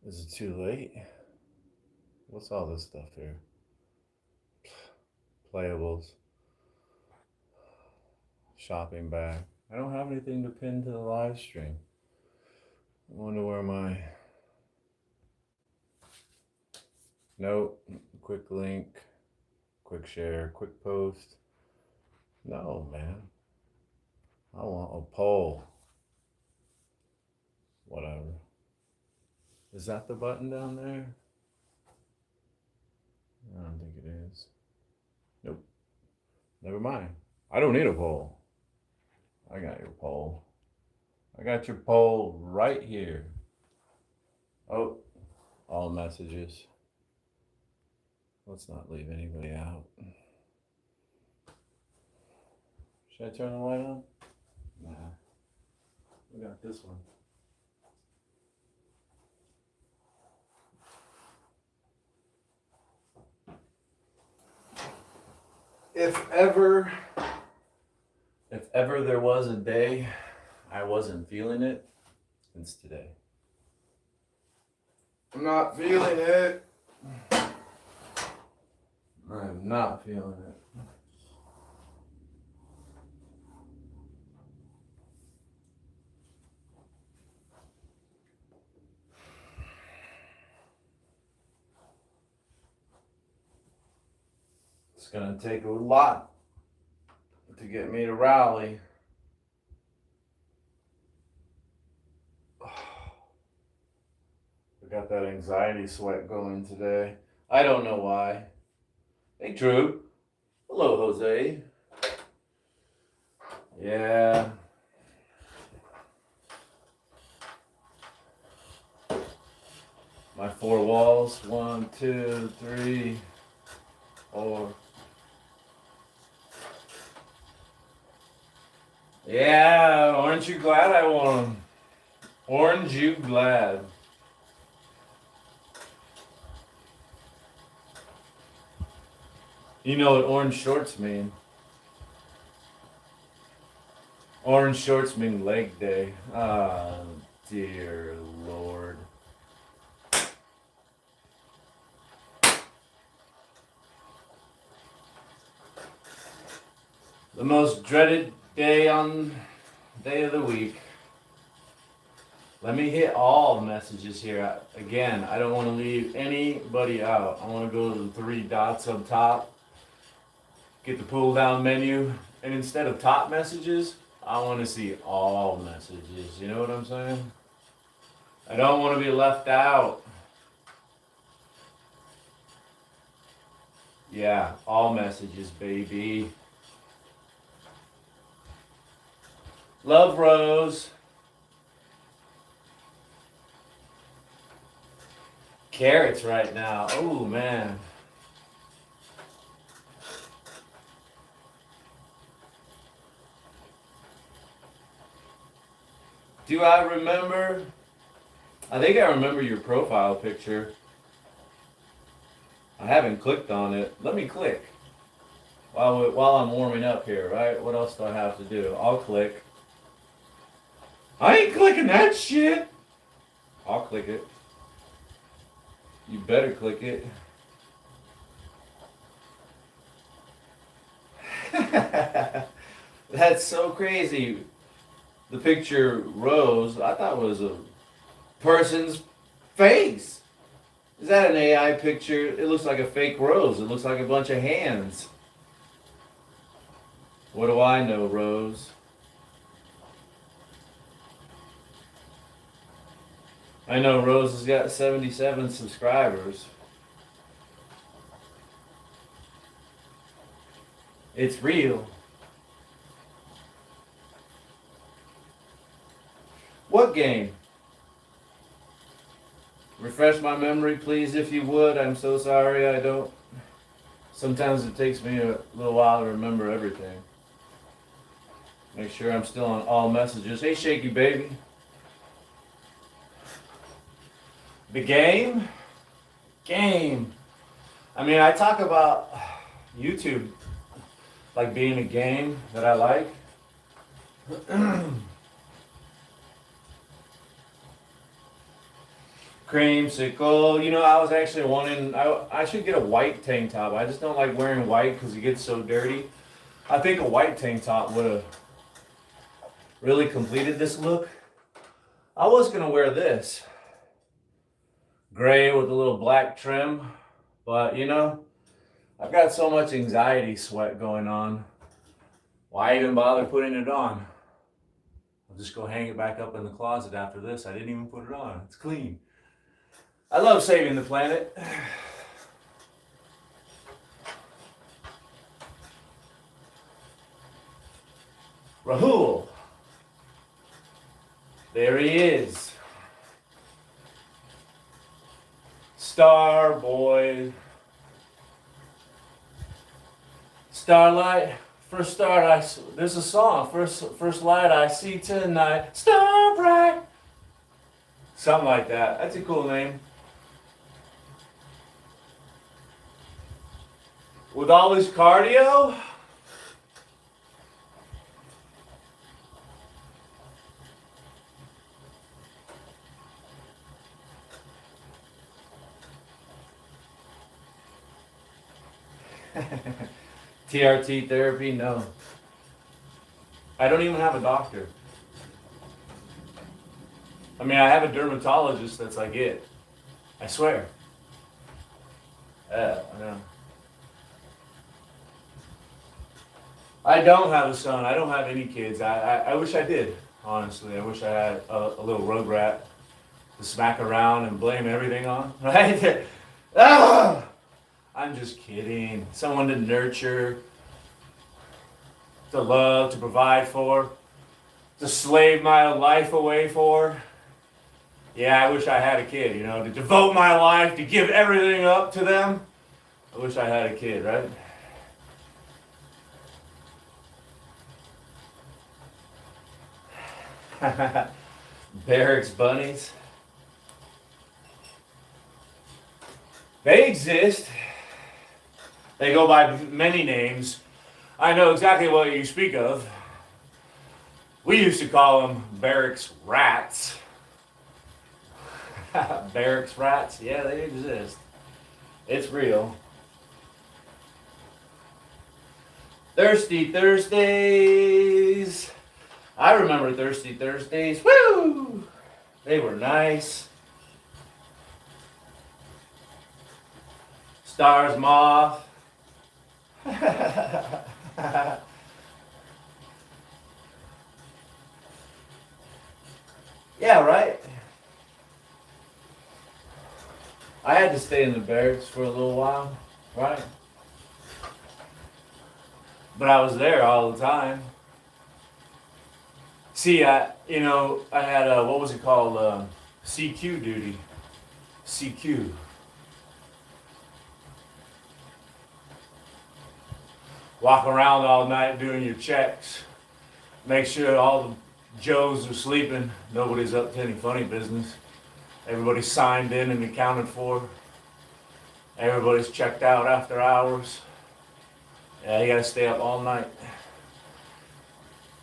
Is it too late? What's all this stuff here? Playables. Shopping bag. I don't have anything to pin to the live stream. I wonder where my... Nope. Quick link. Quick share. Quick post. No, man. I want a poll. Whatever. Is that the button down there? I don't think it is. Nope. Never mind. I don't need a poll. I got your poll. I got your poll right here. Oh, all messages. Let's not leave anybody out. Should I turn the light on? Nah. We got this one. If ever there was a day I wasn't feeling it, it's today. I'm not feeling it. I'm not feeling it. It's gonna take a lot to get me to rally. I got that anxiety sweat going today. I don't know why. Hey, Drew. Hello, Jose. Yeah. My 4 walls. 1, 2, 3, 4. Yeah, aren't you glad I won them? Aren't you glad? You know what orange shorts mean? Orange shorts mean leg day. Ah, dear Lord. The most dreaded day of the week. Let me hit all messages here. Again, I don't want to leave anybody out. I want to go to the 3 dots up top. Get the pull down menu. And instead of top messages, I want to see all messages. You know what I'm saying? I don't want to be left out. Yeah, all messages, baby. Love, Rose. Carrots right now. Oh, man. Do I remember? I think I remember your profile picture. I haven't clicked on it. Let me click. While I'm warming up here, right? What else do I have to do? I'll click. I ain't clicking that shit. I'll click it. You better click it. That's so crazy. The picture Rose, I thought was a person's face. Is that an AI picture? It looks like a fake rose. It looks like a bunch of hands. What do I know, Rose? I know Rose has got 77 subscribers. It's real. What game? Refresh my memory, please, if you would. I'm so sorry I don't. Sometimes it takes me a little while to remember everything. Make sure I'm still on all messages. Hey, Shaky Baby. The game? Game. I mean, I talk about YouTube like being a game that I like. Creamsicle. You know, I was actually wanting, I should get a white tank top. I just don't like wearing white because it gets so dirty. I think a white tank top would have really completed this look. I was going to wear this. Gray with a little black trim. But, you know, I've got so much anxiety sweat going on. Why even bother putting it on? I'll just go hang it back up in the closet after this. I didn't even put it on. It's clean. I love saving the planet. Rahul. There he is. Star boy. Starlight. First star there's a song. First light I see tonight. Star bright. Something like that. That's a cool name. With all this cardio, TRT therapy, no. I don't even have a doctor. I mean, I have a dermatologist, that's like it. I swear. I know. I don't have a son. I don't have any kids. I wish I did, honestly. I wish I had a little rugrat to smack around and blame everything on, right? Ah! I'm just kidding. Someone to nurture, to love, to provide for, to slave my life away for. Yeah, I wish I had a kid, you know, to devote my life, to give everything up to them. I wish I had a kid, right? Barracks bunnies. They exist. They go by many names. I know exactly what you speak of. We used to call them barracks rats. Barracks rats, yeah, they exist. It's real. Thirsty Thursdays. I remember Thirsty Thursdays. Woo! They were nice. Stars Moth. Yeah, right? I had to stay in the barracks for a little while, right? But I was there all the time. See, I had what was it called? CQ duty. CQ. Walk around all night doing your checks. Make sure all the Joes are sleeping. Nobody's up to any funny business. Everybody's signed in and accounted for. Everybody's checked out after hours. Yeah, you gotta stay up all night.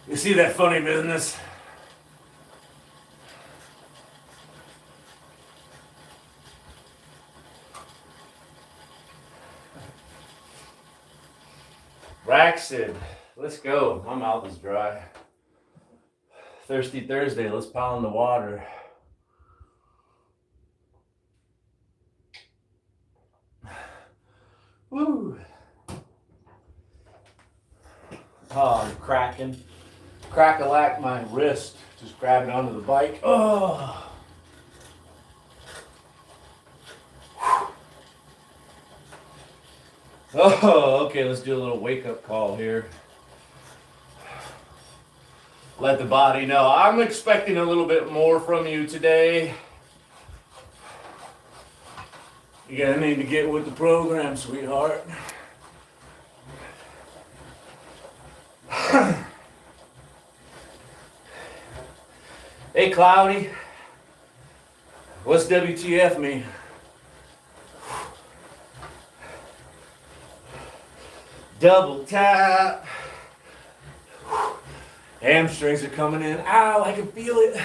You see that funny business? Raxid, let's go. My mouth is dry. Thirsty Thursday, let's pound the water. Woo! Oh, I'm cracking. Crack-a-lack my wrist. Just grabbing onto the bike. Oh! Oh, okay, let's do a little wake-up call here. Let the body know. I'm expecting a little bit more from you today. You're gonna need to get with the program, sweetheart. Hey, Cloudy. What's WTF mean? Double tap. Hamstrings are coming in. Ow, I can feel it.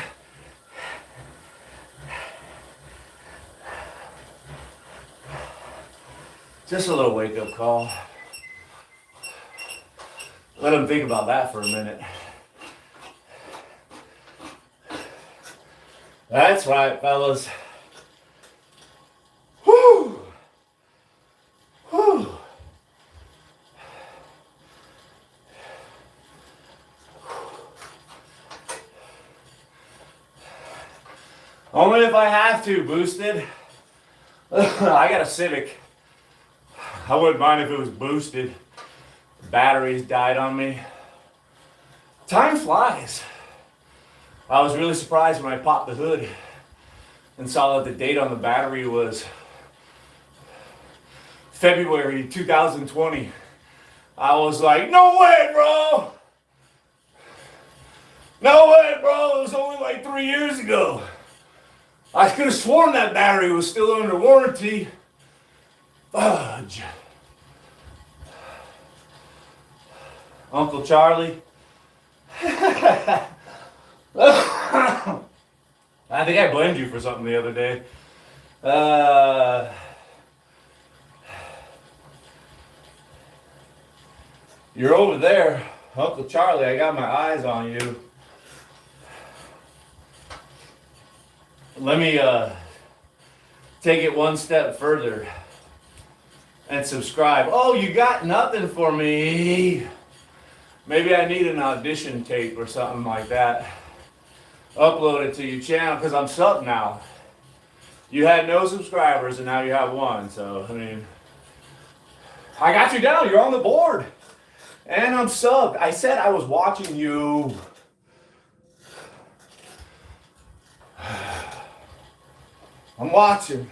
Just a little wake-up call. Let them think about that for a minute. That's right, fellas. Whew. Whew. Only if I have to, boosted. I got a Civic. I wouldn't mind if it was boosted. The batteries died on me. Time flies. I was really surprised when I popped the hood and saw that the date on the battery was February 2020. I was like, no way, bro! No way, bro! It was only like 3 years ago. I could have sworn that battery was still under warranty. Fudge. Uncle Charlie. I think I blamed you for something the other day. You're over there, Uncle Charlie. I got my eyes on you. Let me take it one step further and subscribe. Oh, you got nothing for me. Maybe I need an audition tape or something like that. Upload it to your channel because I'm subbed now. You had no subscribers and now you have one. So, I mean, I got you down. You're on the board. And I'm subbed. I said I was watching you. I'm watching.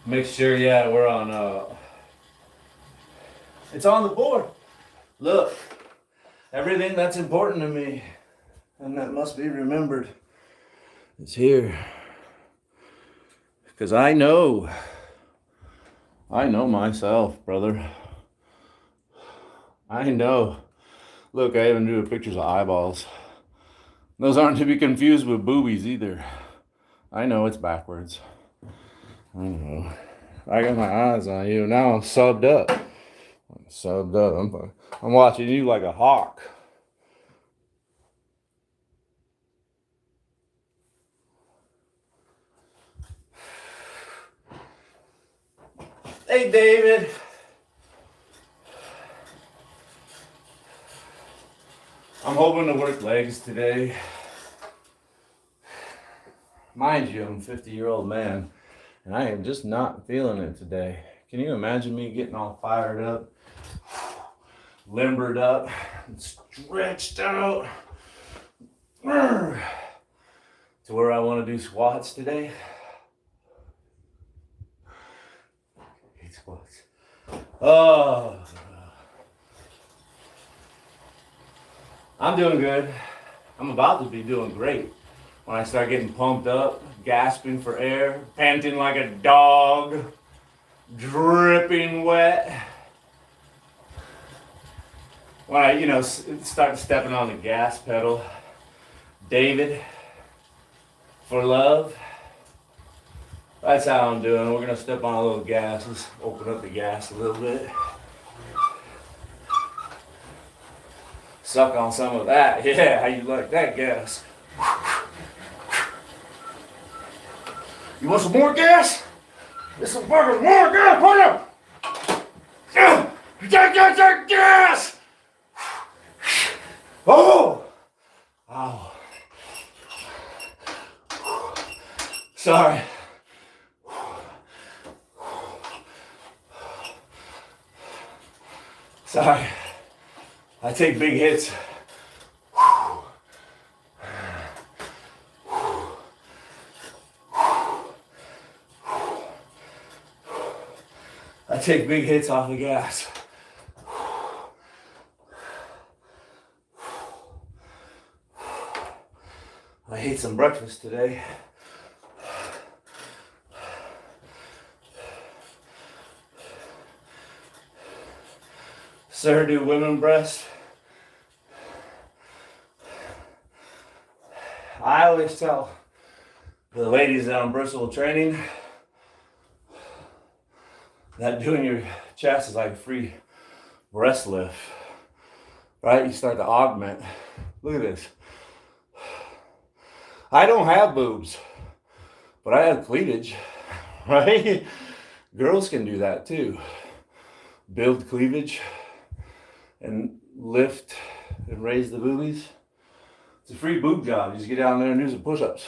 Make sure, yeah, we're on, it's on the board. Look, everything that's important to me and that must be remembered is here. Because I know myself, brother. I know. Look, I even drew pictures of eyeballs. Those aren't to be confused with boobies either. I know it's backwards. I know. I got my eyes on you. Now I'm subbed up. I'm watching you like a hawk. Hey, David. I'm hoping to work legs today. Mind you, I'm a 50-year-old man, and I am just not feeling it today. Can you imagine me getting all fired up, limbered up, and stretched out to where I want to do squats today? 8 squats. Oh. I'm doing good. I'm about to be doing great. When I start getting pumped up, gasping for air, panting like a dog, dripping wet. When I, start stepping on the gas pedal. David, for love. That's how I'm doing. We're gonna step on a little gas. Let's open up the gas a little bit. Suck on some of that. Yeah, how you like that gas? You want some more gas? There's some fucking more gas, put up! Get gas! Oh! Ow. Sorry. Sorry. I take big hits. I take big hits off the gas. I ate some breakfast today. Sir, do women breast? I always tell For the ladies that are on personal training, that doing your chest is like a free breast lift, right? You start to augment. Look at this. I don't have boobs, but I have cleavage, right? Girls can do that too. Build cleavage and lift and raise the boobies. It's a free boob job. You just get down there and do some push-ups.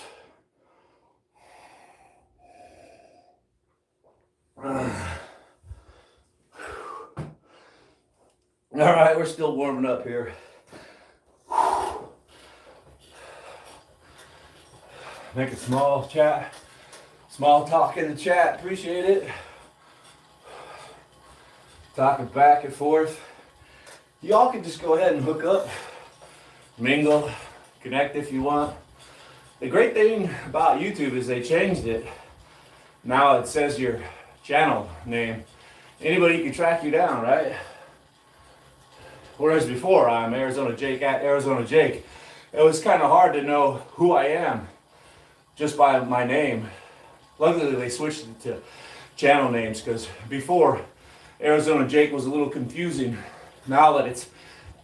All right, we're still warming up here. Make a small chat, small talk in the chat. Appreciate it. Talking back and forth. Y'all can just go ahead and hook up, mingle, connect if you want. The great thing about YouTube is they changed it. Now it says your channel name. Anybody can track you down, right? Whereas before, I'm Arizona Jake at Arizona Jake. It was kind of hard to know who I am just by my name. Luckily, they switched it to channel names because before, Arizona Jake was a little confusing. Now that it's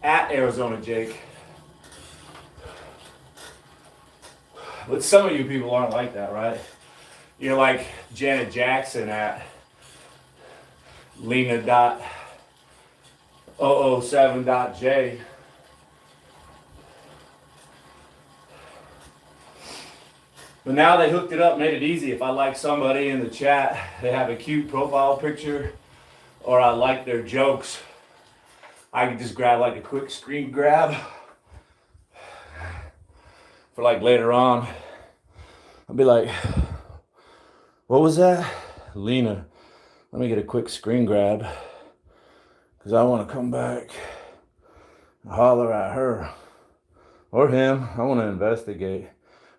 at Arizona Jake. But some of you people aren't like that, right? You're like Janet Jackson at Lena.007.J. But now they hooked it up, made it easy. If I like somebody in the chat, they have a cute profile picture, or I like their jokes, I can just grab like a quick screen grab for like later on. I'll be like, what was that? Lena. Let me get a quick screen grab because I want to come back and holler at her or him. I want to investigate.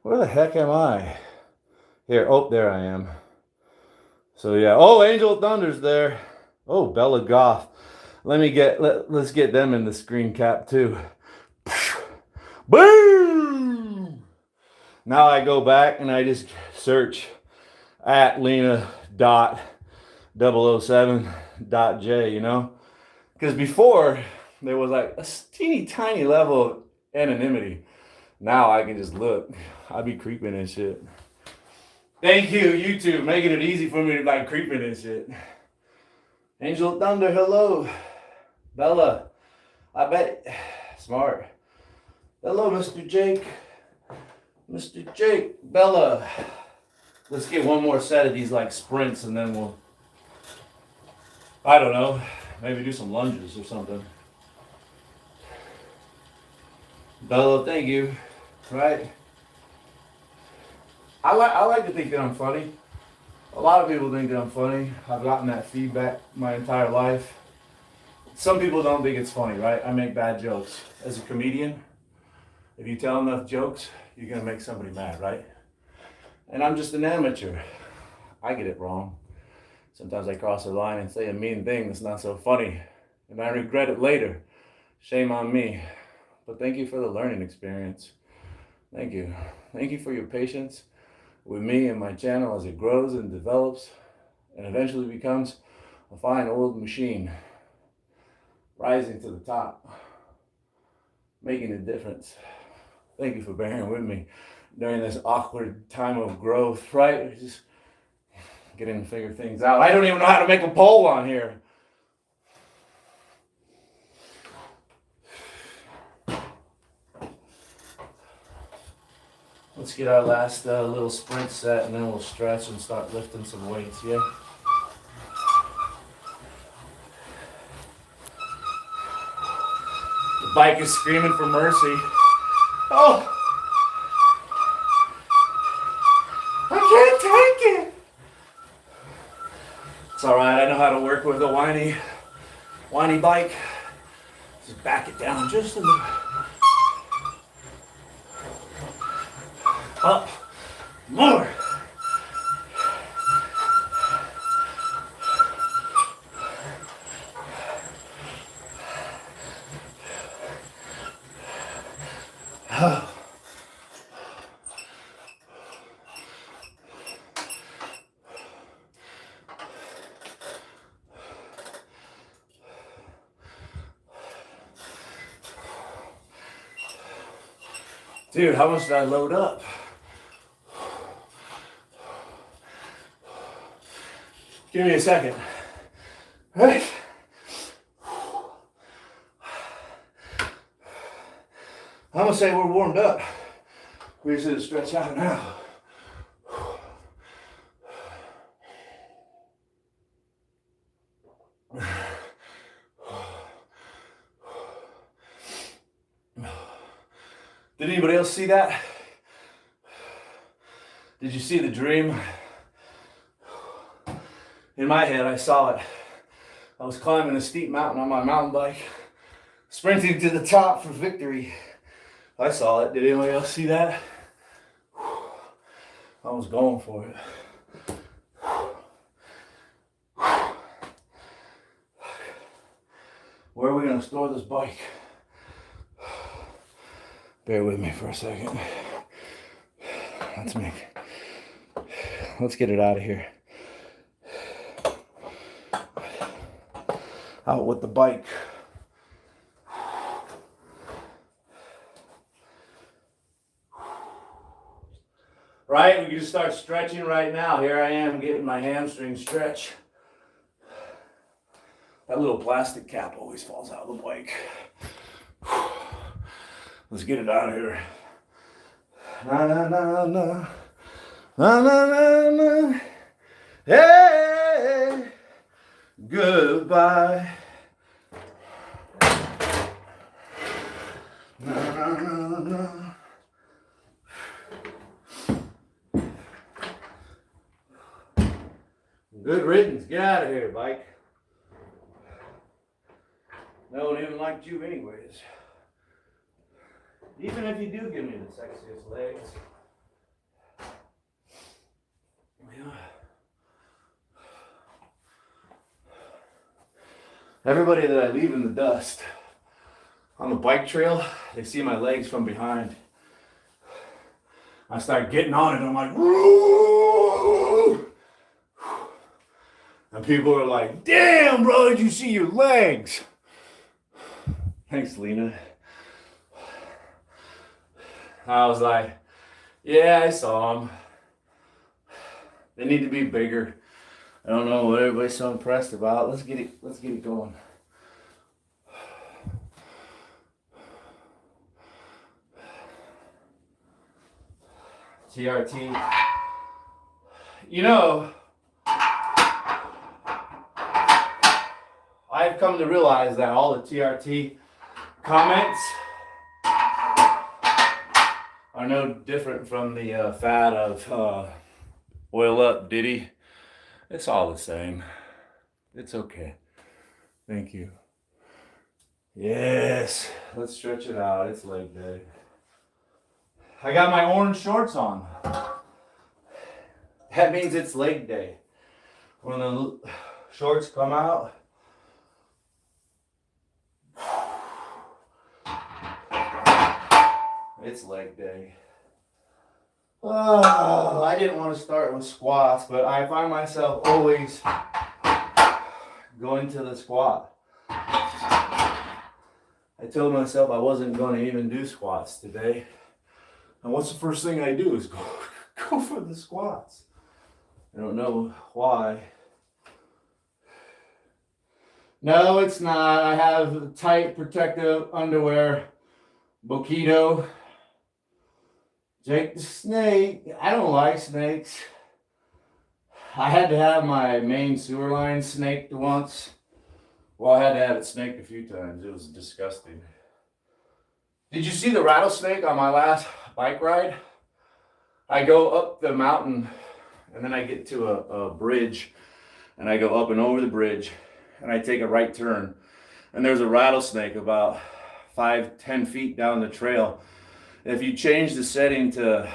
Where the heck am I? Here, oh, there I am. So yeah, oh, Angel Thunder's there. Oh, Bella Goth. Let's get them in the screen cap too. Boom! Now I go back and I just search at Lena.007.J, you know? Because before there was like a teeny tiny level of anonymity. Now I can just look. I be creeping and shit. Thank you, YouTube, making it easy for me to like creeping and shit. Angel Thunder, hello. Bella, I bet, smart. Hello, Mr. Jake. Mr. Jake, Bella. Let's get one more set of these like sprints and then we'll, I don't know, maybe do some lunges or something. Bella, thank you. Right? I like to think that I'm funny. A lot of people think that I'm funny. I've gotten that feedback my entire life. Some people don't think it's funny, right? I make bad jokes. As a comedian, if you tell enough jokes, you're gonna make somebody mad, right? And I'm just an amateur. I get it wrong. Sometimes I cross the line and say a mean thing that's not so funny, and I regret it later. Shame on me. But thank you for the learning experience. Thank you. Thank you for your patience with me and my channel as it grows and develops and eventually becomes a fine old machine, rising to the top, making a difference. Thank you for bearing with me during this awkward time of growth, right? We're just getting to figure things out. I don't even know how to make a poll on here. Let's get our last little sprint set and then we'll stretch and start lifting some weights, yeah? The bike is screaming for mercy. Oh! I can't take it! It's alright, I know how to work with a whiny bike. Just back it down just a little. Up, more. Dude, how much did I load up? Give me a second. All right. I'm gonna say we're warmed up. We just need to stretch out now. Did anybody else see that? Did you see the dream? In my head, I saw it. I was climbing a steep mountain on my mountain bike, sprinting to the top for victory. I saw it. Did anybody else see that? I was going for it. Where are we going to store this bike? Bear with me for a second. Let's get it out of here. Out with the bike. Right, we can just start stretching right now. Here I am getting my hamstring stretch. That little plastic cap always falls out of the bike. Let's get it out of here. Na na na na. Na na na na. Hey, goodbye. Na na na na. Good riddance. Get out of here, bike. No one even liked you anyways. Even if you do give me the sexiest legs. Yeah. Everybody that I leave in the dust on the bike trail, they see my legs from behind. I start getting on it, I'm like, woo! And people are like, damn, bro, did you see your legs? Thanks, Lena. I was like, yeah, I saw them. They need to be bigger. I don't know what everybody's so impressed about. Let's get it going. TRT. You know, I've come to realize that all the TRT comments are no different from the fad of oil up Diddy. It's all the same. It's okay. Thank you. Yes, let's stretch it out. It's leg day. I got my orange shorts on. That means it's leg day. When the shorts come out, it's leg day. Oh, I didn't want to start with squats, but I find myself always going to the squat. I told myself I wasn't going to even do squats today. And what's the first thing I do is go for the squats. I don't know why. No, it's not. I have tight protective underwear. Boquito. Jake the Snake. I don't like snakes. I had to have my main sewer line snaked once. Well, I had to have it snaked a few times. It was disgusting. Did you see the rattlesnake on my last bike ride? I go up the mountain and then I get to a bridge and I go up and over the bridge and I take a right turn and there's a rattlesnake about 5-10 feet down the trail. If you change the setting to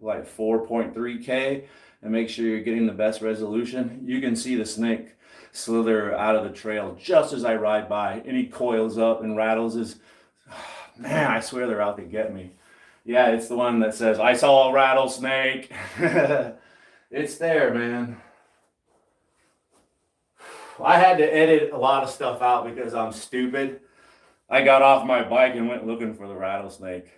like 4.3K and make sure you're getting the best resolution, you can see the snake slither out of the trail just as I ride by, and he coils up and rattles his, man, I swear they're out to get me. Yeah, it's the one that says, I saw a rattlesnake. It's there, man. I had to edit a lot of stuff out because I'm stupid. I got off my bike and went looking for the rattlesnake.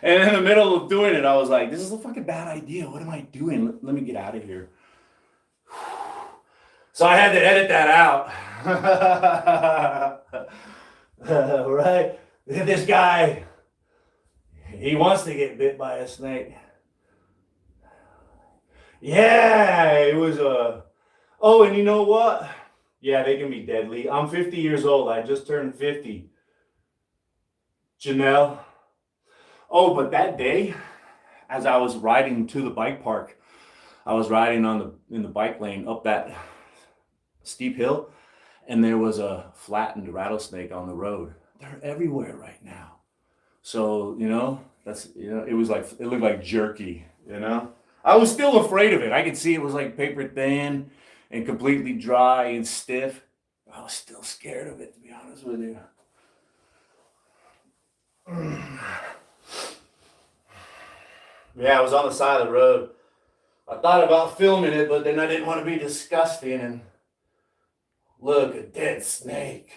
And in the middle of doing it, I was like, this is a fucking bad idea. What am I doing? Let me get out of here. So I had to edit that out. Right? This guy, he wants to get bit by a snake. Yeah, it was a... Oh, and you know what? Yeah, they can be deadly. I'm 50 years old. I just turned 50. Janelle. Oh, but that day, as I was riding to the bike park, I was riding in the bike lane up that steep hill, and there was a flattened rattlesnake on the road. They're everywhere right now. So, it looked like jerky, I was still afraid of it. I could see it was like paper thin and completely dry and stiff. I was still scared of it, to be honest with you. Yeah, I was on the side of the road. I thought about filming it, but then I didn't want to be disgusting and look, a dead snake.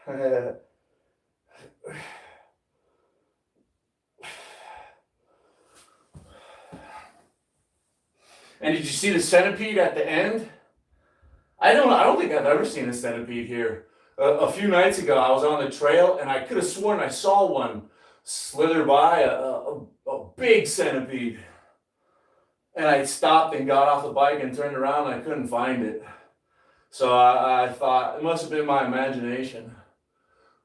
And did you see the centipede at the end? I don't think I've ever seen a centipede here. A few nights ago, I was on the trail, and I could have sworn I saw one slither by, a big centipede. And I stopped and got off the bike and turned around, and I couldn't find it. So I thought it must have been my imagination.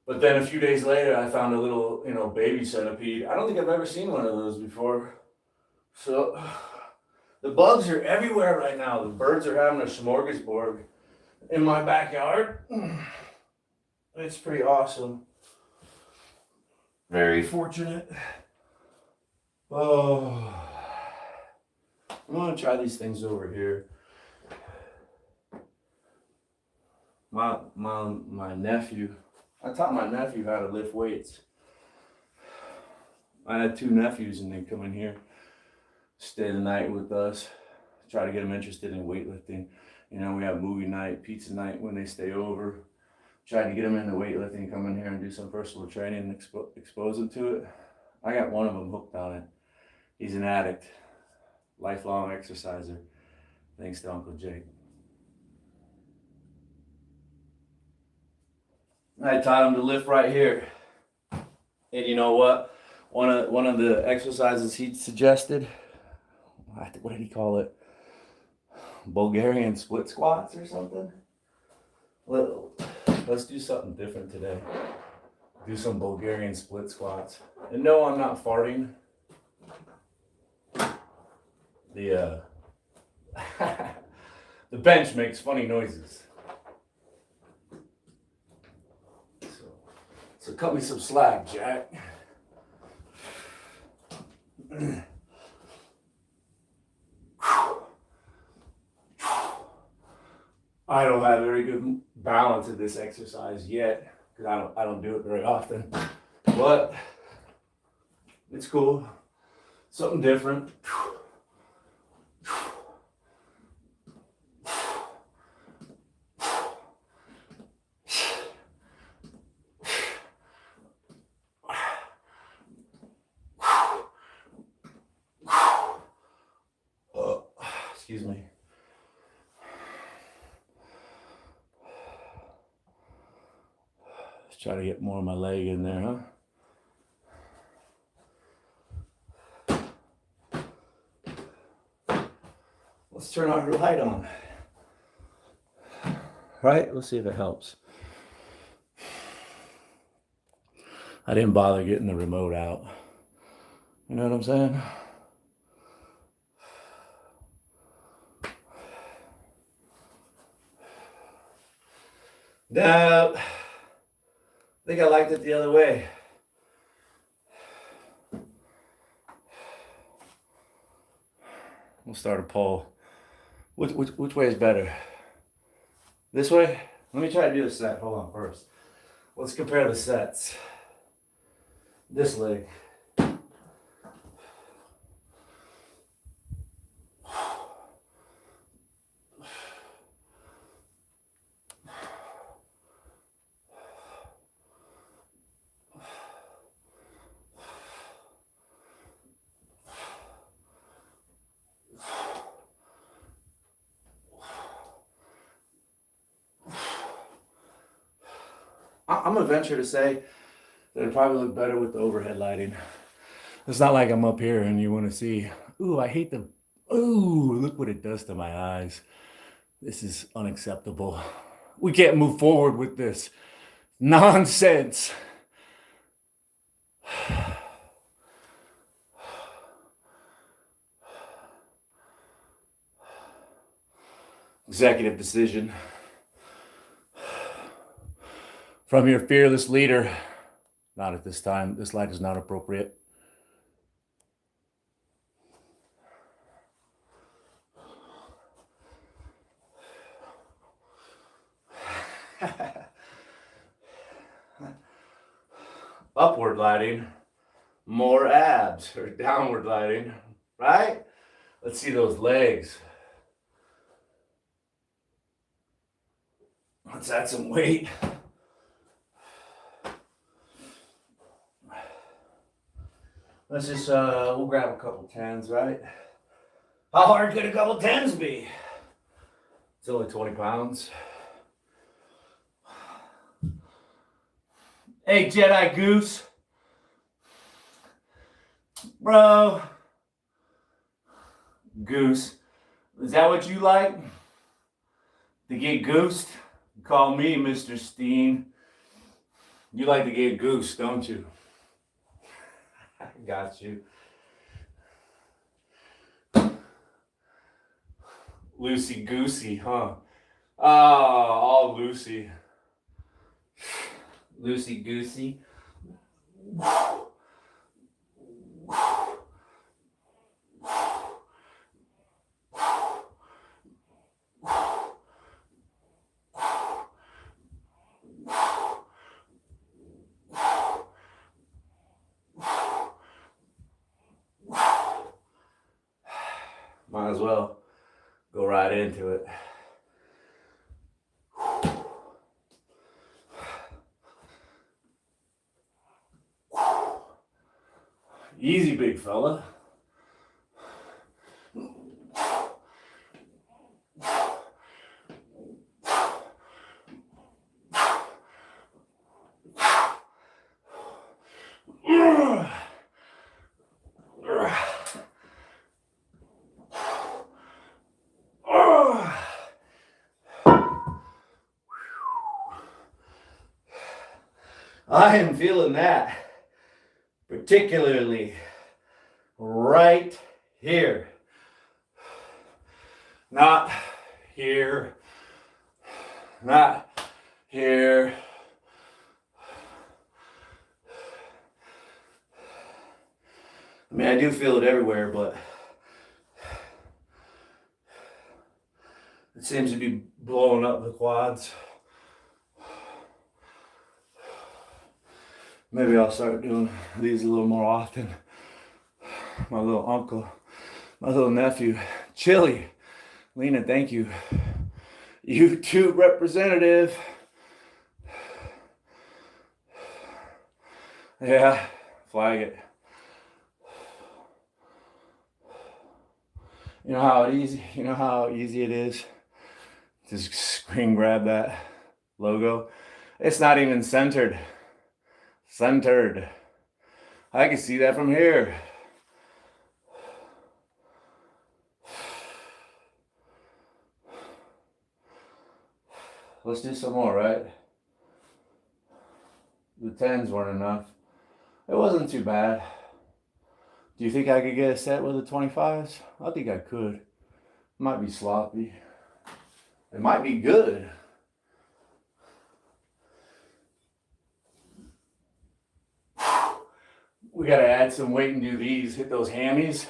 But then a few days later, I found a little, baby centipede. I don't think I've ever seen one of those before. So the bugs are everywhere right now. The birds are having a smorgasbord in my backyard. It's pretty awesome. Very fortunate. Oh, I'm gonna try these things over here. My nephew, I taught my nephew how to lift weights. I had 2 nephews, and they come in here, stay the night with us, try to get them interested in weightlifting. We have movie night, pizza night when they stay over. Try to get them into weightlifting, come in here and do some personal training and expose them to it. I got one of them hooked on it. He's an addict, lifelong exerciser, thanks to Uncle Jake. I taught him to lift right here. And you know what? One of the exercises he suggested, what did he call it? Bulgarian split squats or something? Let's do something different today. Do some Bulgarian split squats. And no, I'm not farting. The the bench makes funny noises. So cut me some slack, Jack. I don't have very good balance of this exercise yet, because I don't do it very often. But it's cool. Something different. Excuse me. Let's try to get more of my leg in there, huh? Let's turn our light on. Right? Let's see if it helps. I didn't bother getting the remote out. You know what I'm saying? No, I think I liked it the other way. We'll start a poll. Which way is better? This way? Let me try to do the set. Hold on first. Let's compare the sets. This leg. I'm gonna venture to say that it'd probably look better with the overhead lighting. It's not like I'm up here and you want to see, ooh, I hate the, ooh, look what it does to my eyes. This is unacceptable. We can't move forward with this nonsense. Executive decision from your fearless leader. Not at this time. This light is not appropriate. Upward lighting, more abs, or downward lighting, right? Let's see those legs. Let's add some weight. Let's just, we'll grab a couple 10s, right? How hard could a couple 10s be? It's only 20 pounds. Hey, Jedi Goose. Bro. Goose. Is that what you like? To get goosed? Call me Mr. Steen. You like to get goosed, don't you? I got you. Loosey goosey, huh? All loosey. Loosey goosey. Might as well go right into it. Easy, big fella. I am feeling that, particularly right here. Not here, not here. I mean, I do feel it everywhere, but it seems to be blowing up the quads. Maybe I'll start doing these a little more often. My little uncle, my little nephew, Chili, Lena, thank you. YouTube representative. Yeah, flag it. You know how easy it is to screen grab that logo? It's not even centered. Centered. I can see that from here. Let's do some more, right? The 10s weren't enough. It wasn't too bad. Do you think I could get a set with the 25s? I think I could. It might be sloppy. It might be good. We gotta add some weight and do these. Hit those hammies.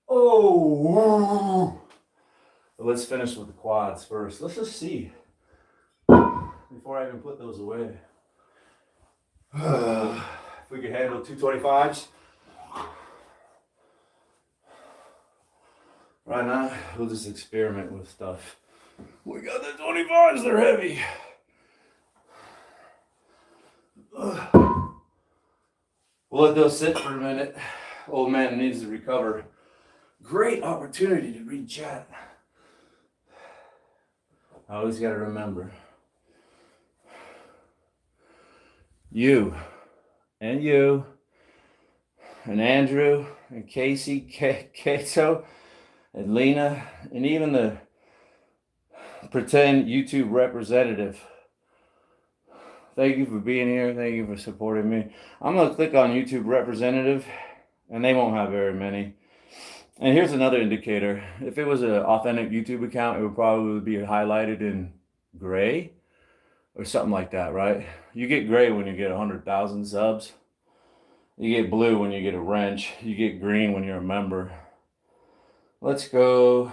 Oh! Let's finish with the quads first. Let's just see. Before I even put those away. If we can handle 225s. Right now, we'll just experiment with stuff. We got the 25s, they're heavy. We'll let those sit for a minute. Old man needs to recover. Great opportunity to read chat. I always got to remember. you and you and Andrew and Casey, Kato and Lena, and even the pretend YouTube representative. Thank you for being here. Thank you for supporting me. I'm going to click on YouTube representative, and they won't have very many. And here's another indicator. If it was an authentic YouTube account, it would probably be highlighted in gray or something like that, right? You get gray when you get 100,000 subs. You get blue when you get a wrench. You get green when you're a member. Let's go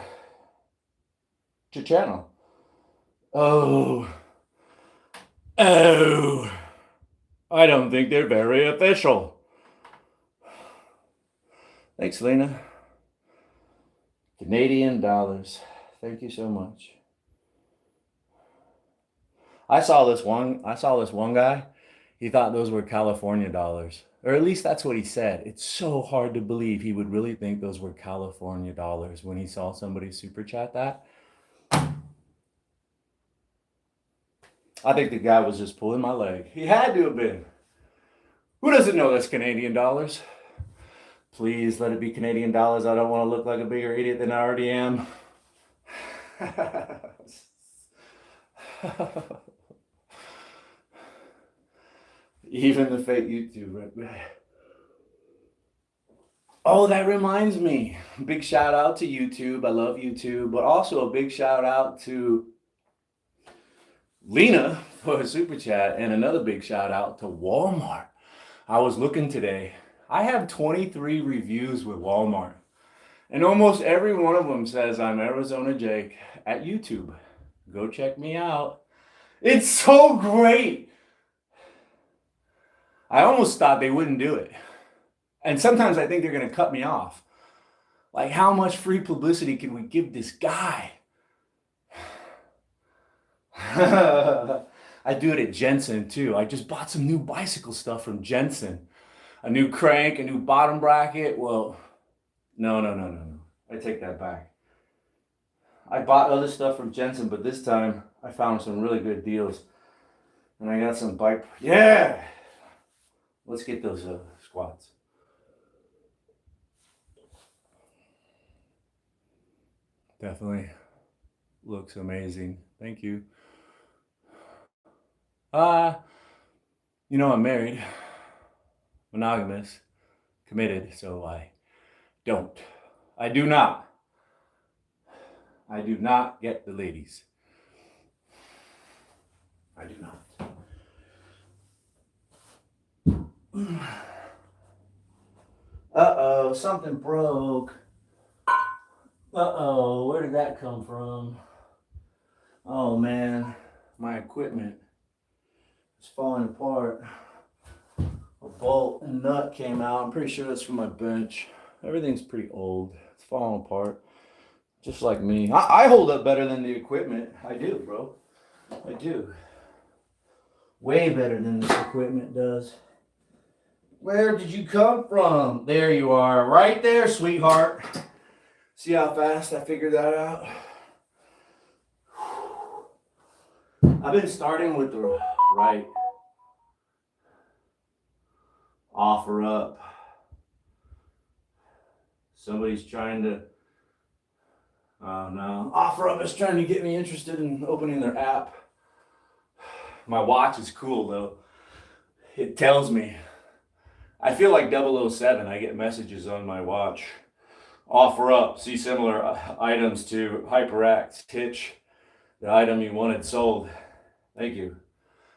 to channel. Oh, I don't think they're very official. Thanks, Lena. Canadian dollars. Thank you so much. I saw this one guy. He thought those were California dollars. Or at least that's what he said. It's so hard to believe he would really think those were California dollars when he saw somebody super chat that. I think the guy was just pulling my leg. He had to have been. Who doesn't know that's Canadian dollars? Please let it be Canadian dollars. I don't want to look like a bigger idiot than I already am. Even the fake YouTube. Oh, that reminds me. Big shout out to YouTube. I love YouTube. But also a big shout out to Lena for a super chat. And another big shout out to Walmart. I was looking today. I have 23 reviews with Walmart. And almost every one of them says I'm Arizona Jake at YouTube. Go check me out. It's so great. I almost thought they wouldn't do it. And sometimes I think they're going to cut me off. Like, how much free publicity can we give this guy? I do it at Jensen too. I just bought some new bicycle stuff from Jensen. A new crank, a new bottom bracket. Well, no. I take that back. I bought other stuff from Jensen, but this time I found some really good deals. And I got some bike. Yeah! Let's get those squats. Definitely looks amazing. Thank you. You know, I'm married, monogamous, committed, so I do not get the ladies. I do not. Uh-oh, something broke. Uh-oh, where did that come from? Oh man, my equipment is falling apart. A bolt and nut came out. I'm pretty sure that's from my bench. Everything's pretty old. It's falling apart. Just like me. I hold up better than the equipment. I do, bro. I do. Way better than this equipment does. Where did you come from? There you are. Right there, sweetheart. See how fast I figured that out? I've been starting with the right. Offer up. Somebody's trying to, oh no. Offer up is trying to get me interested in opening their app. My watch is cool though. It tells me. I feel like 007. I get messages on my watch. Offer up. See similar items to HyperX. Hitch the item you wanted sold. Thank you.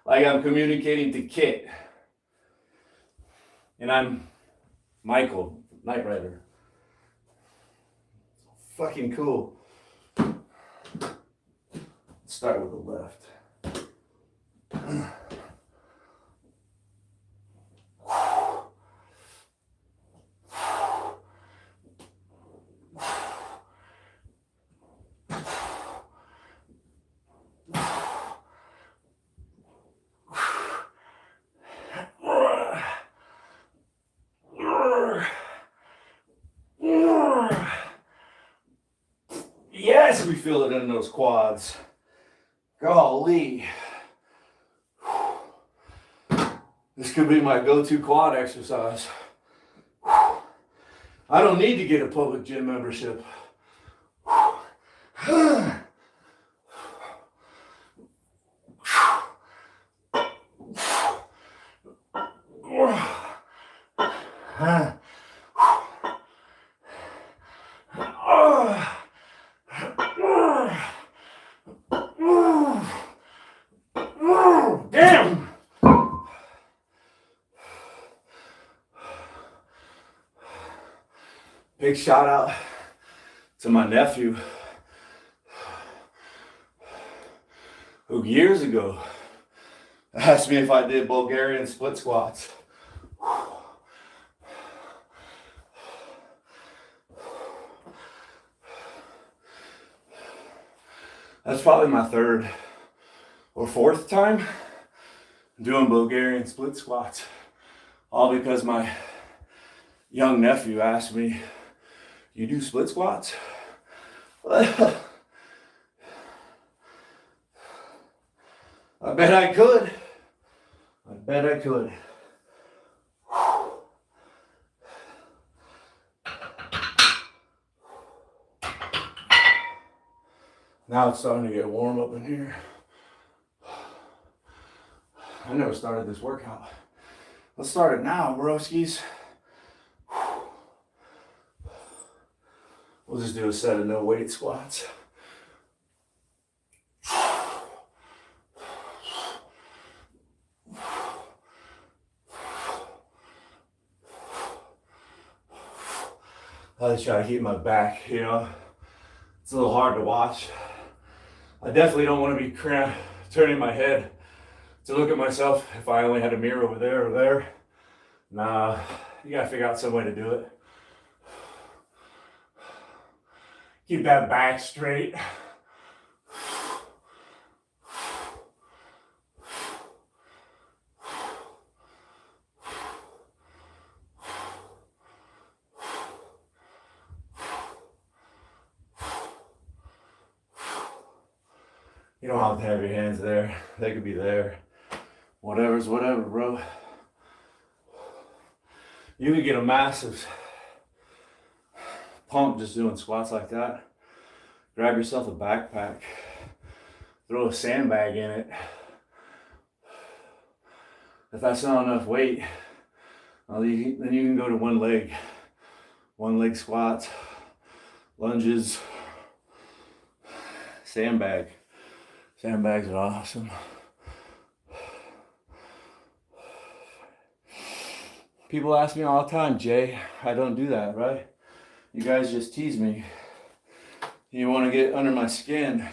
Like I'm communicating to Kit. And I'm Michael, Knight Rider. Fucking cool. Let's start with the left. Yes, we feel it in those quads. Golly. This could be my go-to quad exercise. I don't need to get a public gym membership. Damn! Big shout out to my nephew, who years ago asked me if I did Bulgarian split squats. That's probably my third or fourth time doing Bulgarian split squats. All because my young nephew asked me, "You do split squats?" I bet I could. I bet I could. Now it's starting to get warm up in here. I never started this workout. Let's start it now, broskies. We'll just do a set of no weight squats. I just try to keep my back, you know. It's a little hard to watch. I definitely don't want to be turning my head to look at myself if I only had a mirror over there or there. Nah, you gotta figure out some way to do it. Keep that back straight. You don't have to have your hands there. They could be there. Whatever's whatever, bro. You could get a massive pump just doing squats like that. Grab yourself a backpack. Throw a sandbag in it. If that's not enough weight, then you can go to one leg. One leg squats, lunges, sandbag. Sandbags are awesome. People ask me all the time, "Jay, I don't do that, right? You guys just tease me. You want to get under my skin.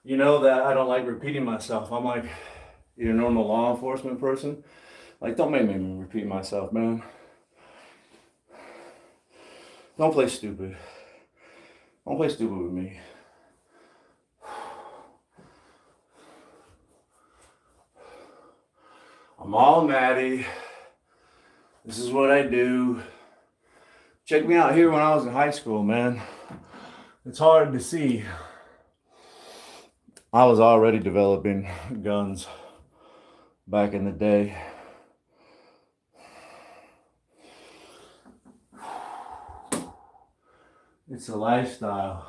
You know that I don't like repeating myself. I'm like, you're a normal law enforcement person. Like, don't make me repeat myself, man. Don't play stupid. Don't play stupid with me." I'm all natty. This is what I do. Check me out here when I was in high school, man. It's hard to see. I was already developing guns back in the day. It's a lifestyle.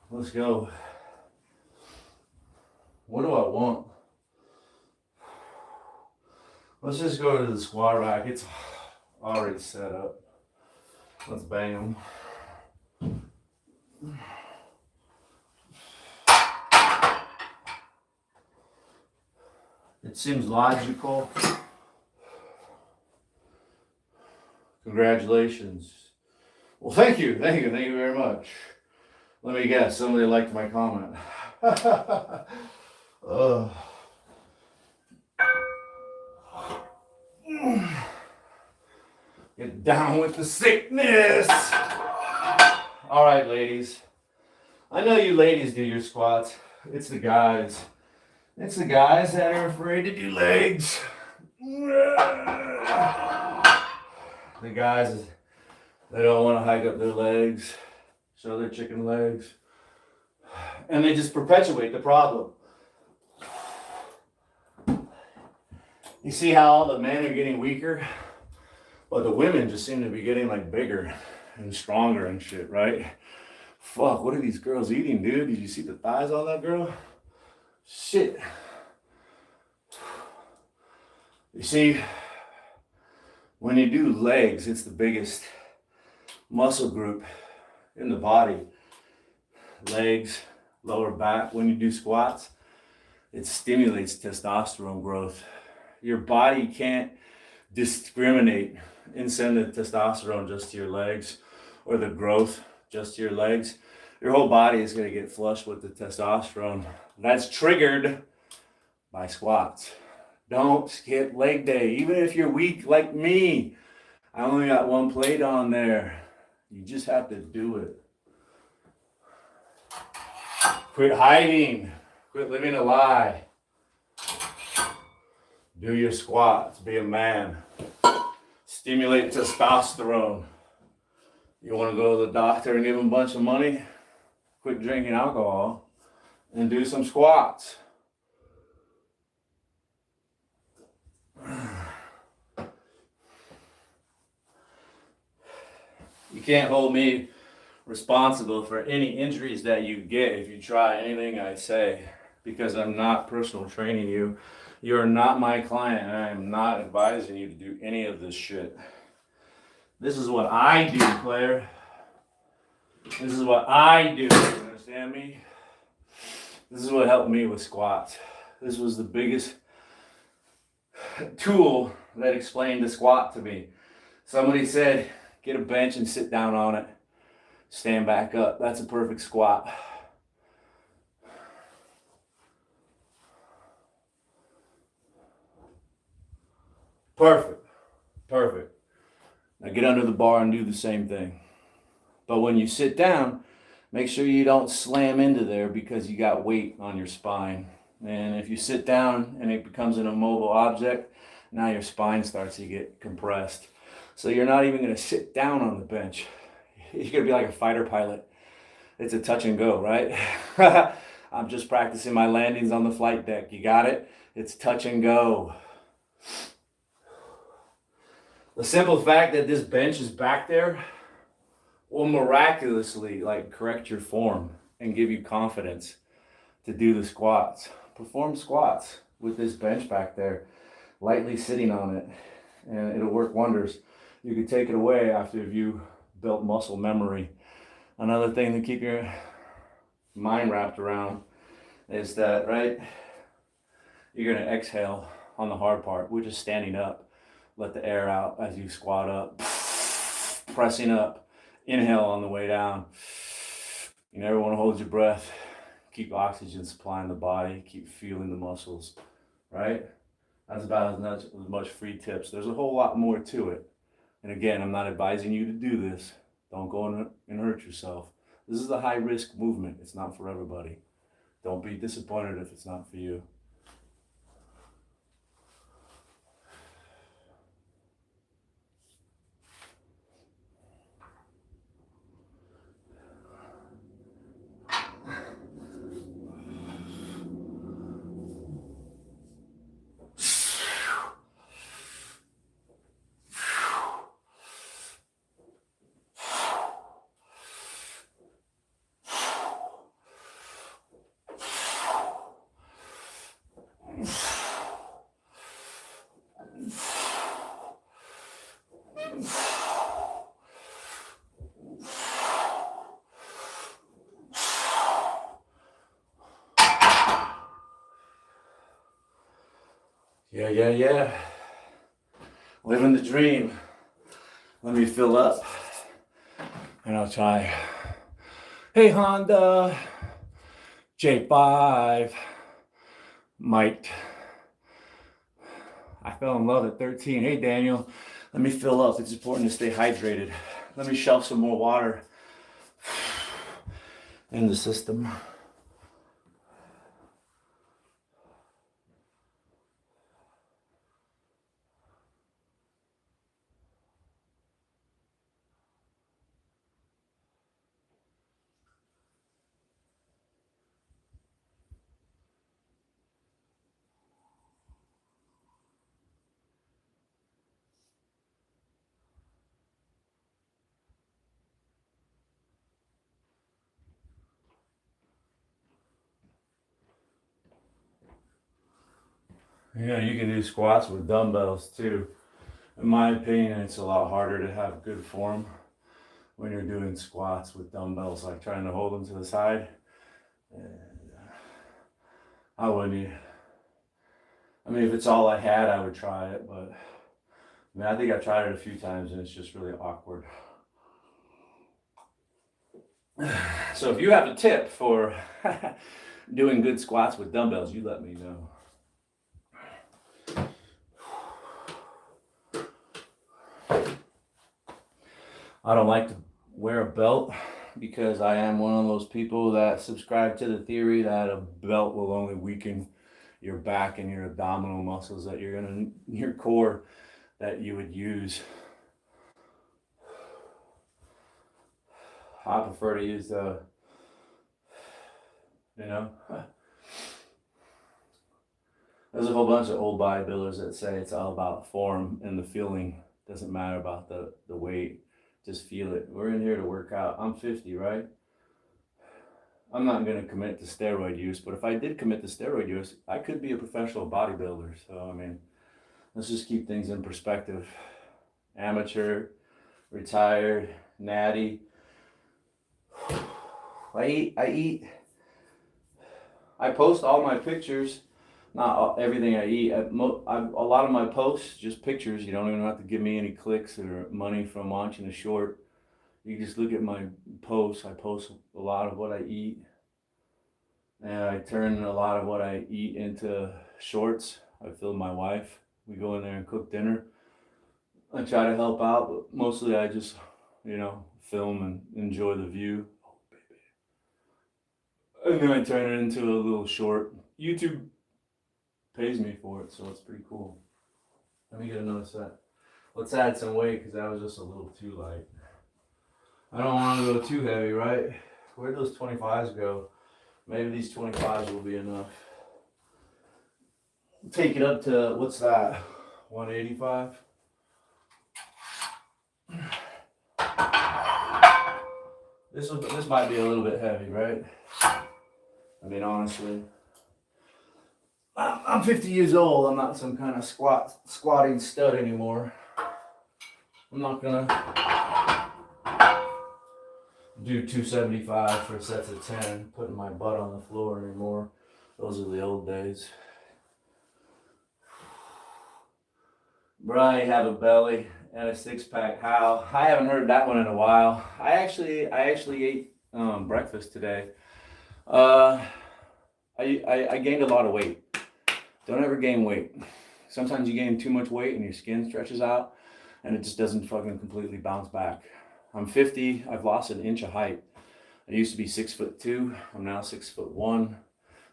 Let's go. What do I want? Let's just go to the squat rack. It's already set up. Let's bang them. It seems logical. Congratulations. Well, thank you very much. Let me guess, somebody liked my comment. Get down with the sickness. All right, ladies. I know you ladies do your squats. It's the guys. It's the guys that are afraid to do legs. The guys that don't want to hike up their legs, show their chicken legs. And they just perpetuate the problem. You see how all the men are getting weaker? But the women just seem to be getting like bigger and stronger and shit, right? Fuck, what are these girls eating, dude? Did you see the thighs on that girl? Shit. You see, when you do legs, it's the biggest muscle group in the body. Legs, lower back. When you do squats, it stimulates testosterone growth. Your body can't discriminate and send the testosterone just to your legs or the growth just to your legs. Your whole body is going to get flushed with the testosterone. That's triggered by squats. Don't skip leg day. Even if you're weak like me, I only got one plate on there. You just have to do it. Quit hiding. Quit living a lie. Do your squats. Be a man. Stimulate testosterone. You want to go to the doctor and give him a bunch of money? Quit drinking alcohol and do some squats. You can't hold me responsible for any injuries that you get if you try anything I say, because I'm not personal training you. You're not my client, and I am not advising you to do any of this shit. This is what I do, Claire. This is what I do. You understand me? This is what helped me with squats. This was the biggest tool that explained the squat to me. Somebody said, get a bench and sit down on it. Stand back up. That's a perfect squat. Perfect. Perfect. Now get under the bar and do the same thing. But when you sit down, make sure you don't slam into there because you got weight on your spine. And if you sit down and it becomes an immobile object, now your spine starts to get compressed. So you're not even going to sit down on the bench. You're going to be like a fighter pilot. It's a touch and go, right? I'm just practicing my landings on the flight deck. You got it? It's touch and go. The simple fact that this bench is back there will miraculously correct your form and give you confidence to do the squats. Perform squats with this bench back there, lightly sitting on it, and it'll work wonders. You can take it away after you built muscle memory. Another thing to keep your mind wrapped around is that, right, you're going to exhale on the hard part, which is standing up. Let the air out as you squat up, pressing up. Inhale on the way down. You never want to hold your breath. Keep oxygen supplying the body. Keep feeling the muscles, right? That's about as much free tips. There's a whole lot more to it. And again, I'm not advising you to do this. Don't go and hurt yourself. This is a high risk movement. It's not for everybody. Don't be disappointed if it's not for you. Yeah. Living the dream. Let me fill up and I'll try. Hey Honda, J5, Mike. I fell in love at 13. Hey Daniel, let me fill up. It's important to stay hydrated. Let me shove some more water in the system. You know, you can do squats with dumbbells too. In my opinion, it's a lot harder to have good form when you're doing squats with dumbbells, like trying to hold them to the side. How wouldn't you? I mean, if it's all I had, I would try it, but I mean, I think I've tried it a few times and it's just really awkward. So if you have a tip for doing good squats with dumbbells, you let me know. I don't like to wear a belt because I am one of those people that subscribe to the theory that a belt will only weaken your back and your abdominal muscles that you're gonna, your core that you would use. I prefer to use the, you know, there's a whole bunch of old bodybuilders that say it's all about form and the feeling. Doesn't matter about the weight. Just feel it. We're in here to work out. I'm 50, right? I'm not going to commit to steroid use, but if I did commit to steroid use, I could be a professional bodybuilder. So, I mean, let's just keep things in perspective. Amateur, retired, natty. I post all my pictures, not everything I eat. A lot of my posts, just pictures. You don't even have to give me any clicks or money from watching a short. You just look at my posts. I post a lot of what I eat. And I turn a lot of what I eat into shorts. I film my wife. We go in there and cook dinner. I try to help out, but mostly I just, you know, film and enjoy the view. And then I turn it into a little short. YouTube pays me for it, so it's pretty cool. Let me get another set. Let's add some weight because that was just a little too light. I don't want to go too heavy, right? Where'd those 25s go? Maybe these 25s will be enough. Take it up to, what's that? 185? This might be a little bit heavy, right? I mean, honestly, I'm 50 years old. I'm not some kind of squatting stud anymore. I'm not gonna do 275 for sets of 10, putting my butt on the floor anymore. Those are the old days. Brian, have a belly and a six-pack. How? I haven't heard that one in a while. I actually ate breakfast today. I gained a lot of weight. Don't ever gain weight. Sometimes you gain too much weight and your skin stretches out and it just doesn't fucking completely bounce back. I'm 50. I've lost an inch of height. I used to be 6'2". I'm now 6'1".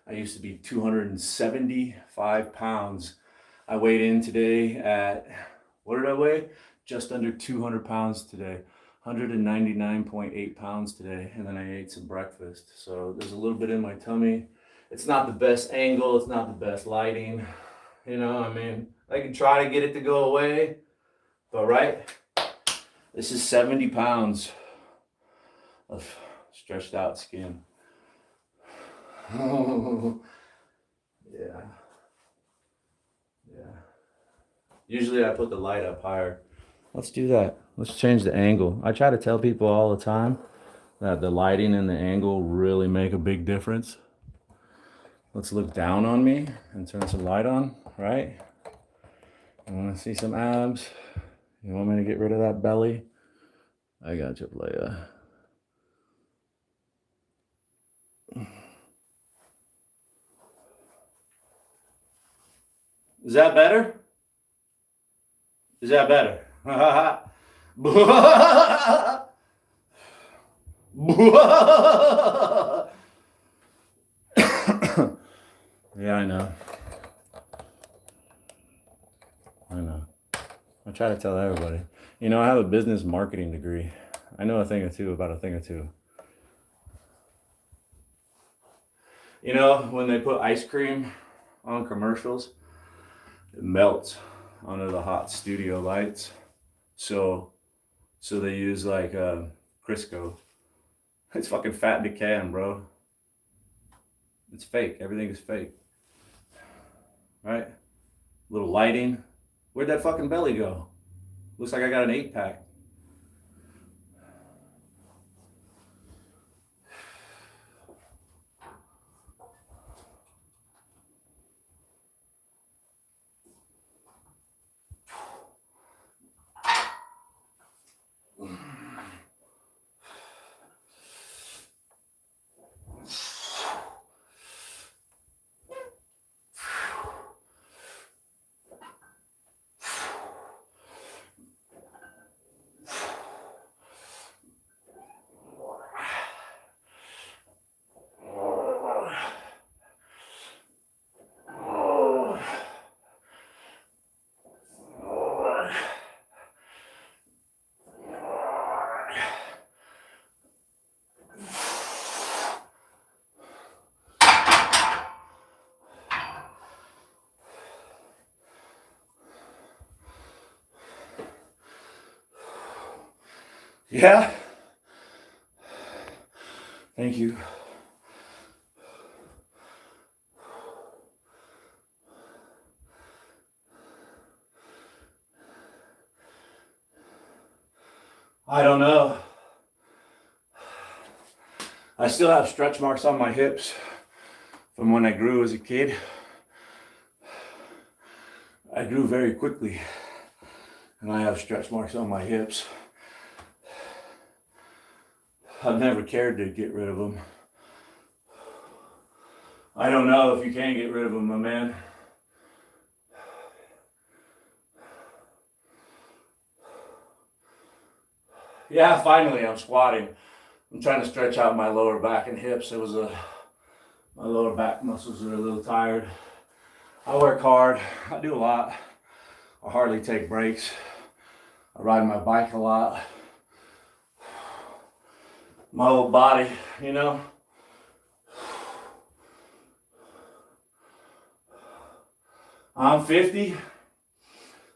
I used to be 275 pounds. I weighed in today at, what did I weigh? Just under 200 pounds today. 199.8 pounds today, and then I ate some breakfast. So there's a little bit in my tummy. It's not the best angle, it's not the best lighting. You know, I mean, I can try to get it to go away, but right, this is 70 pounds of stretched out skin. Yeah. Usually I put the light up higher. Let's do that. Let's change the angle. I try to tell people all the time that the lighting and the angle really make a big difference. Let's look down on me and turn some light on, right? I want to see some abs. You want me to get rid of that belly? I got you, playa. Is that better? Is that better? Yeah, I know. I try to tell everybody. You know, I have a business marketing degree. I know a thing or two about a thing or two. You know, when they put ice cream on commercials, it melts under the hot studio lights. So they use like Crisco. It's fucking fat in the can, bro. It's fake. Everything is fake. Right? Little lighting. Where'd that fucking belly go? Looks like I got an 8-pack. Yeah. Thank you. I don't know. I still have stretch marks on my hips from when I grew as a kid. I grew very quickly, and I have stretch marks on my hips. I've never cared to get rid of them. I don't know if you can get rid of them, my man. Yeah, finally I'm squatting. I'm trying to stretch out my lower back and hips. My lower back muscles are a little tired. I work hard. I do a lot. I hardly take breaks. I ride my bike a lot. My whole body, you know. I'm 50.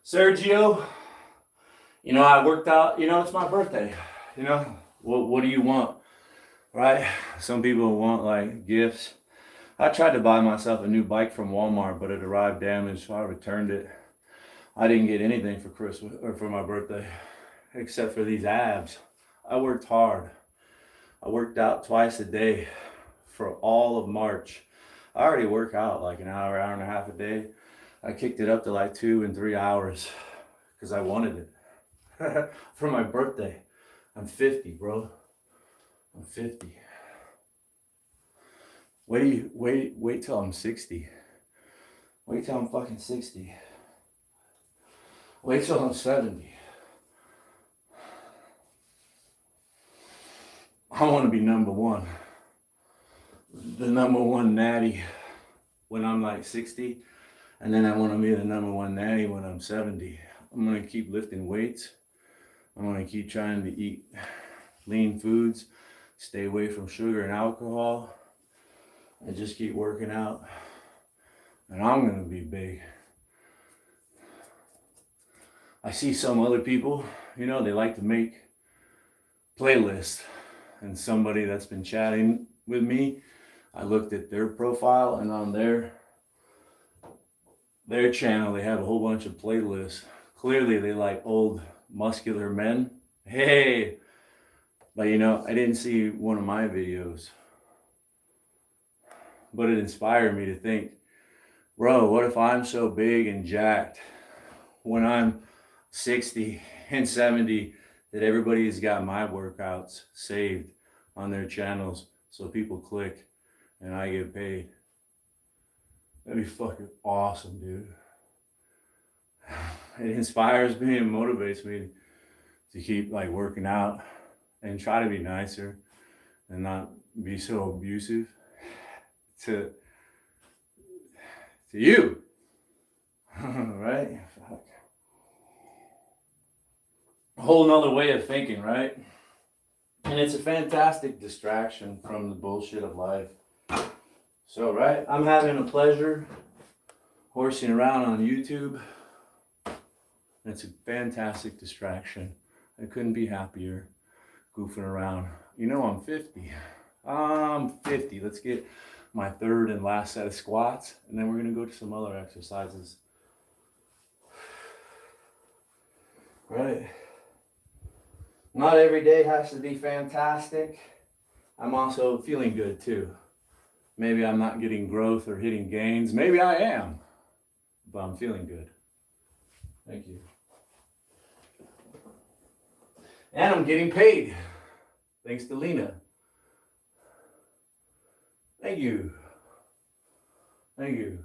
Sergio, you know, I worked out, you know, it's my birthday. You know, what do you want, right? Some people want like gifts. I tried to buy myself a new bike from Walmart, but it arrived damaged, so I returned it. I didn't get anything for Christmas or for my birthday, except for these abs. I worked hard. I worked out twice a day for all of March. I already work out like an hour, hour and a half a day. I kicked it up to like 2 and 3 hours because I wanted it for my birthday. I'm 50, bro. I'm 50. Wait till I'm 60. Wait till I'm fucking 60. Wait till I'm 70. I want to be number one. The number one natty when I'm like 60. And then I want to be the number one natty when I'm 70. I'm going to keep lifting weights. I'm going to keep trying to eat lean foods, stay away from sugar and alcohol, and just keep working out. And I'm going to be big. I see some other people, you know, they like to make playlists. And somebody that's been chatting with me, I looked at their profile, and on their channel, they have a whole bunch of playlists. Clearly, they like old, muscular men. Hey! But you know, I didn't see one of my videos. But it inspired me to think, bro, what if I'm so big and jacked when I'm 60 and 70 that everybody's got my workouts saved on their channels so people click and I get paid? That'd be fucking awesome, dude. It inspires me and motivates me to keep like working out and try to be nicer and not be so abusive to you. Right? Fuck. A whole nother way of thinking, right? And it's a fantastic distraction from the bullshit of life. So, right, I'm having a pleasure horsing around on YouTube. It's a fantastic distraction. I couldn't be happier goofing around. You know, I'm 50. I'm 50. Let's get my third and last set of squats, and then we're going to go to some other exercises. right? Not every day has to be fantastic. I'm also feeling good too. Maybe I'm not getting growth or hitting gains. Maybe I am, but I'm feeling good. Thank you. And I'm getting paid. Thanks to Lena. Thank you. Thank you.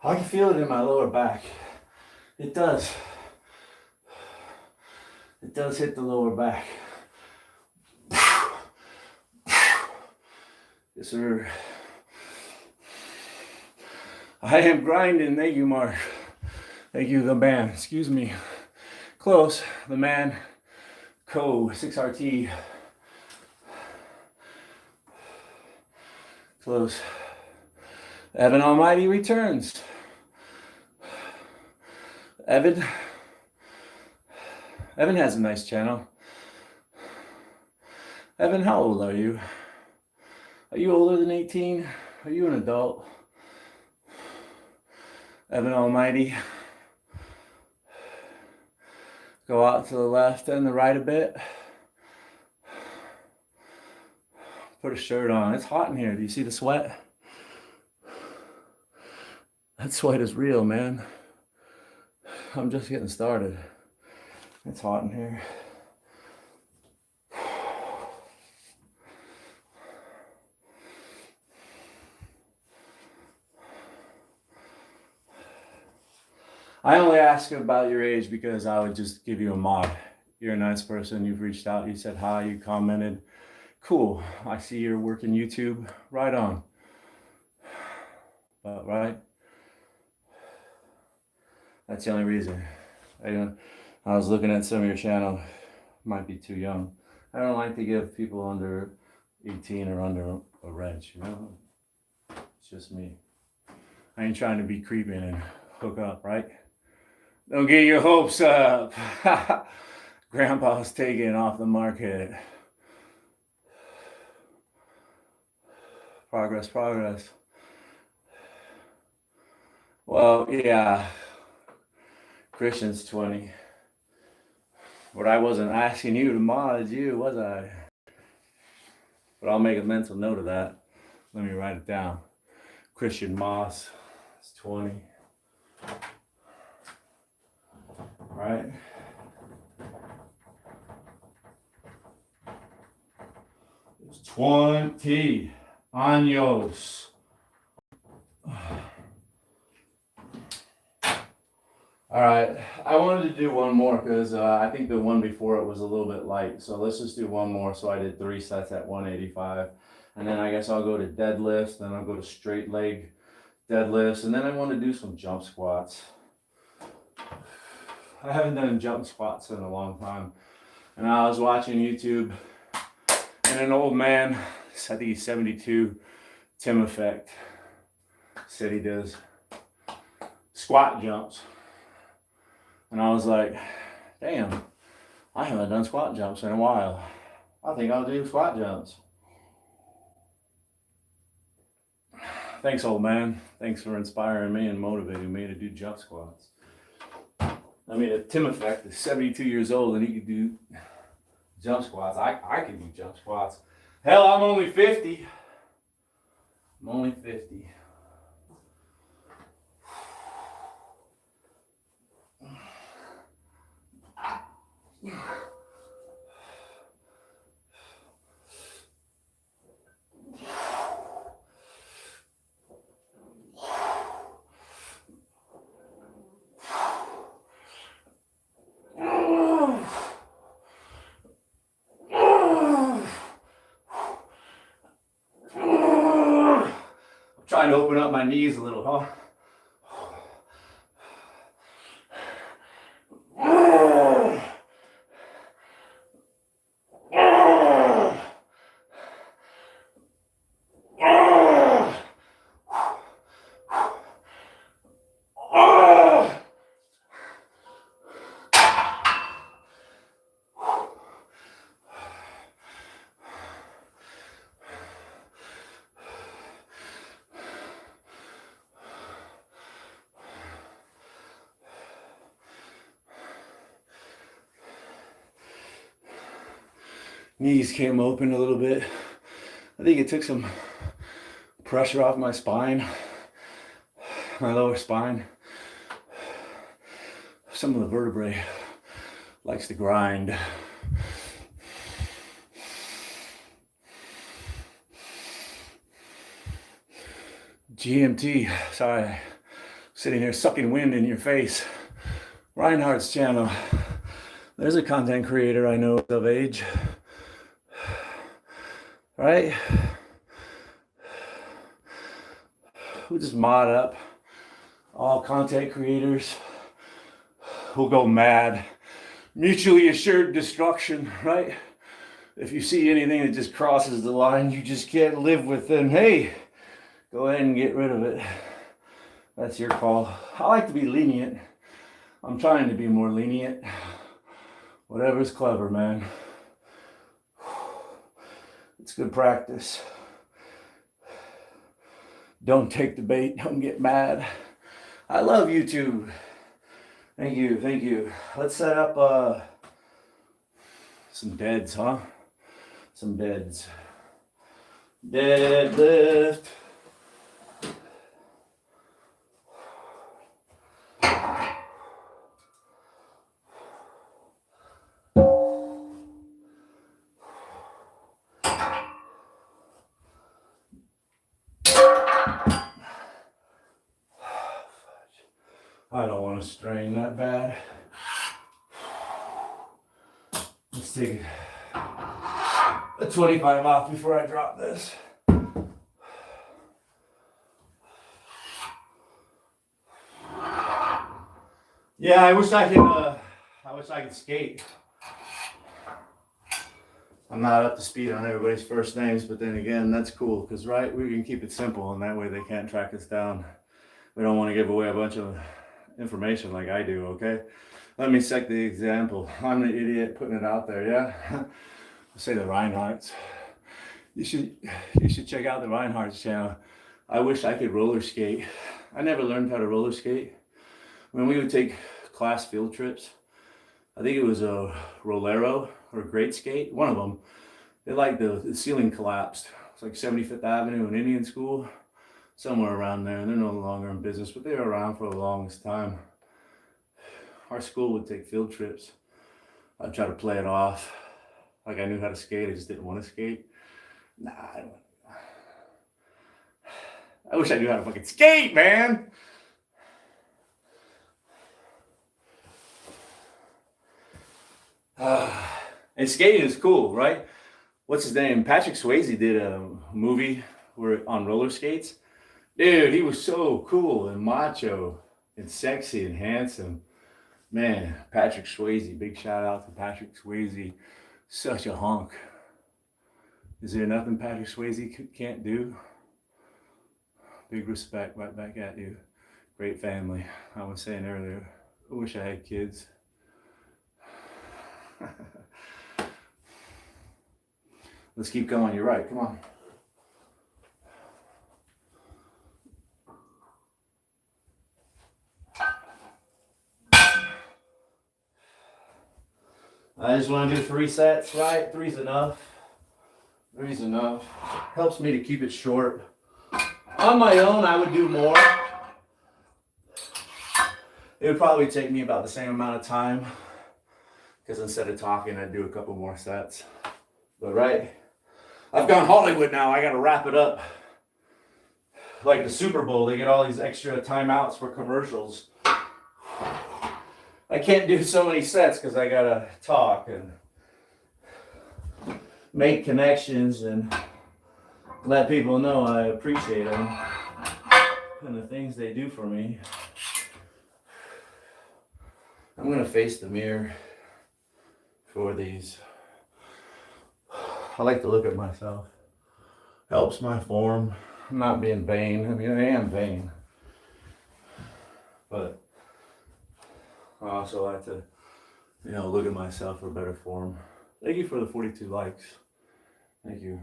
I can feel it in my lower back. It does. It does hit the lower back. Yes, sir. I am grinding. Thank you, Mark. Thank you, the man. Excuse me. Close. The man. Co. 6RT. Close. Evan Almighty returns. Evan has a nice channel. Evan, how old are you? Are you older than 18? Are you an adult? Evan Almighty. Go out to the left and the right a bit. Put a shirt on. It's hot in here. Do you see the sweat? That sweat is real, man. I'm just getting started. It's hot in here. I only ask about your age because I would just give you a mod. You're a nice person. You've reached out. You said hi. You commented. Cool. I see you're working YouTube. Right on. But right? That's the only reason. I was looking at some of your channel. Might be too young. I don't like to give people under 18 or under a wrench, you know? It's just me. I ain't trying to be creeping and hook up, right? Don't get your hopes up. Grandpa's taken off the market. Progress, progress. Well, yeah. Christian's 20. But I wasn't asking you to mod you, was I? But I'll make a mental note of that. Let me write it down. Christian Moss is 20. Right? It's 20 años. All right, I wanted to do one more because I think the one before it was a little bit light. So let's just do one more. So I did 3 sets at 185. And then I guess I'll go to deadlifts. Then I'll go to straight leg deadlifts. And then I want to do some jump squats. I haven't done jump squats in a long time. And I was watching YouTube. And an old man, I think he's 72, Tim Effect, said he does squat jumps. And I was like, damn, I haven't done squat jumps in a while. I think I'll do squat jumps. Thanks, old man. Thanks for inspiring me and motivating me to do jump squats. I mean, if Tim Effect is 72 years old and he could do jump squats, I can do jump squats. Hell, I'm only 50. I'm only 50. trying to open up my knees a little, huh? Knees came open a little bit. I think it took some pressure off my spine, my lower spine. Some of the vertebrae likes to grind. GMT, sorry, sitting here sucking wind in your face. Reinhardt's channel. There's a content creator I know of age. Right? We'll just mod up. All content creators will go mad. Mutually assured destruction, right? If you see anything that just crosses the line, you just can't live with them. Hey, go ahead and get rid of it. That's your call. I like to be lenient. I'm trying to be more lenient. Whatever's clever, man. It's good practice. Don't take the bait. Don't get mad. I love YouTube. Thank you. Thank you. Let's set up some deads, huh? Some deads. Deadlift. I don't want to strain that bad. Let's take a 25 off before I drop this. Yeah, I wish I could skate. I'm not up to speed on everybody's first names, but then again, that's cool because, right, we can keep it simple and that way they can't track us down. We don't want to give away a bunch of information like I do, okay? Let me set the example. I'm the idiot putting it out there, yeah? Say the Reinhardts. You should check out the Reinhardts channel. I wish I could roller skate. I never learned how to roller skate. When we would take class field trips, I think it was a Rolero or a Great Skate, one of them. They like the ceiling collapsed. It's like 75th Avenue in Indian School. Somewhere around there, and they're no longer in business, but they were around for the longest time. Our school would take field trips. I'd try to play it off like I knew how to skate. I just didn't want to skate. Nah, I wish I knew how to fucking skate, man. And skating is cool, right? What's his name? Patrick Swayze did a movie on roller skates. Dude, he was so cool and macho and sexy and handsome. Man, Patrick Swayze, big shout out to Patrick Swayze. Such a hunk. Is there nothing Patrick Swayze can't do? Big respect right back at you. Great family. I was saying earlier, I wish I had kids. Let's keep going. You're right. Come on. I just want to do 3 sets, right? 3's enough. 3's enough. Helps me to keep it short. On my own, I would do more. It would probably take me about the same amount of time because instead of talking, I'd do a couple more sets. But right, I've gone Hollywood now. I got to wrap it up. Like the Super Bowl, they get all these extra timeouts for commercials. I can't do so many sets because I gotta talk and make connections and let people know I appreciate them. and the things they do for me. I'm gonna face the mirror for these. I like to look at myself. Helps my form. I'm not being vain. I mean, I am vain. But I also like to, look at myself for better form. Thank you for the 42 likes. Thank you.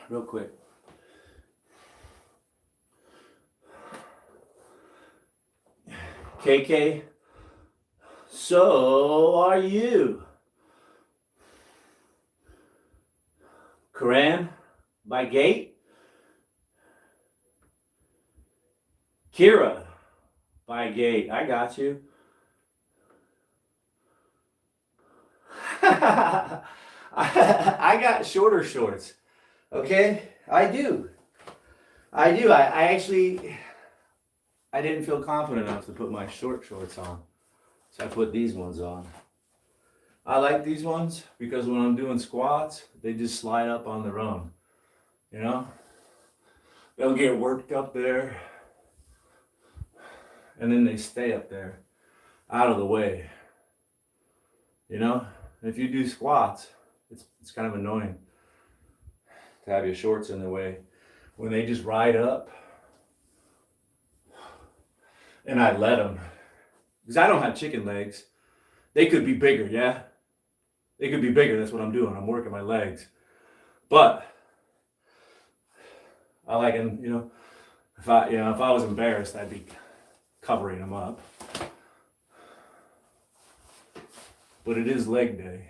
Real quick. KK, so are you? Karan, by gate. Kira, by gate. I got you. I got shorter shorts. Okay? I do. I actually, I didn't feel confident enough to put my short shorts on. So I put these ones on. I like these ones because when I'm doing squats, they just slide up on their own. They'll get worked up there. And then they stay up there, out of the way. If you do squats, it's kind of annoying to have your shorts in the way. When they just ride up, and I let them, because I don't have chicken legs. They could be bigger, yeah? They could be bigger, that's what I'm doing. I'm working my legs. But I like them, if I was embarrassed, I'd be covering them up. But it is leg day.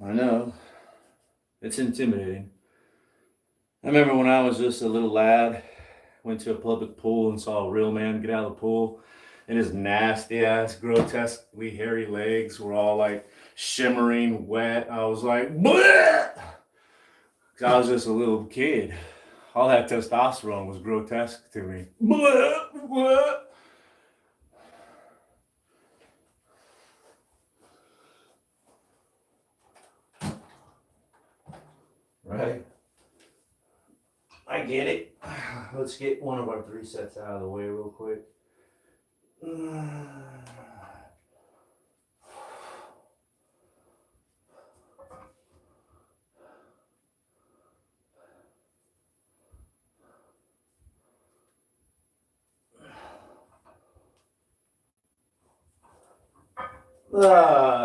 I know. It's intimidating. I remember when I was just a little lad, went to a public pool and saw a real man get out of the pool, and his nasty ass, grotesquely hairy legs were all like shimmering wet. I was like, bleh! 'Cause I was just a little kid. All that testosterone was grotesque to me. Bleh, bleh. Right? I get it. Let's get one of our 3 sets out of the way real quick.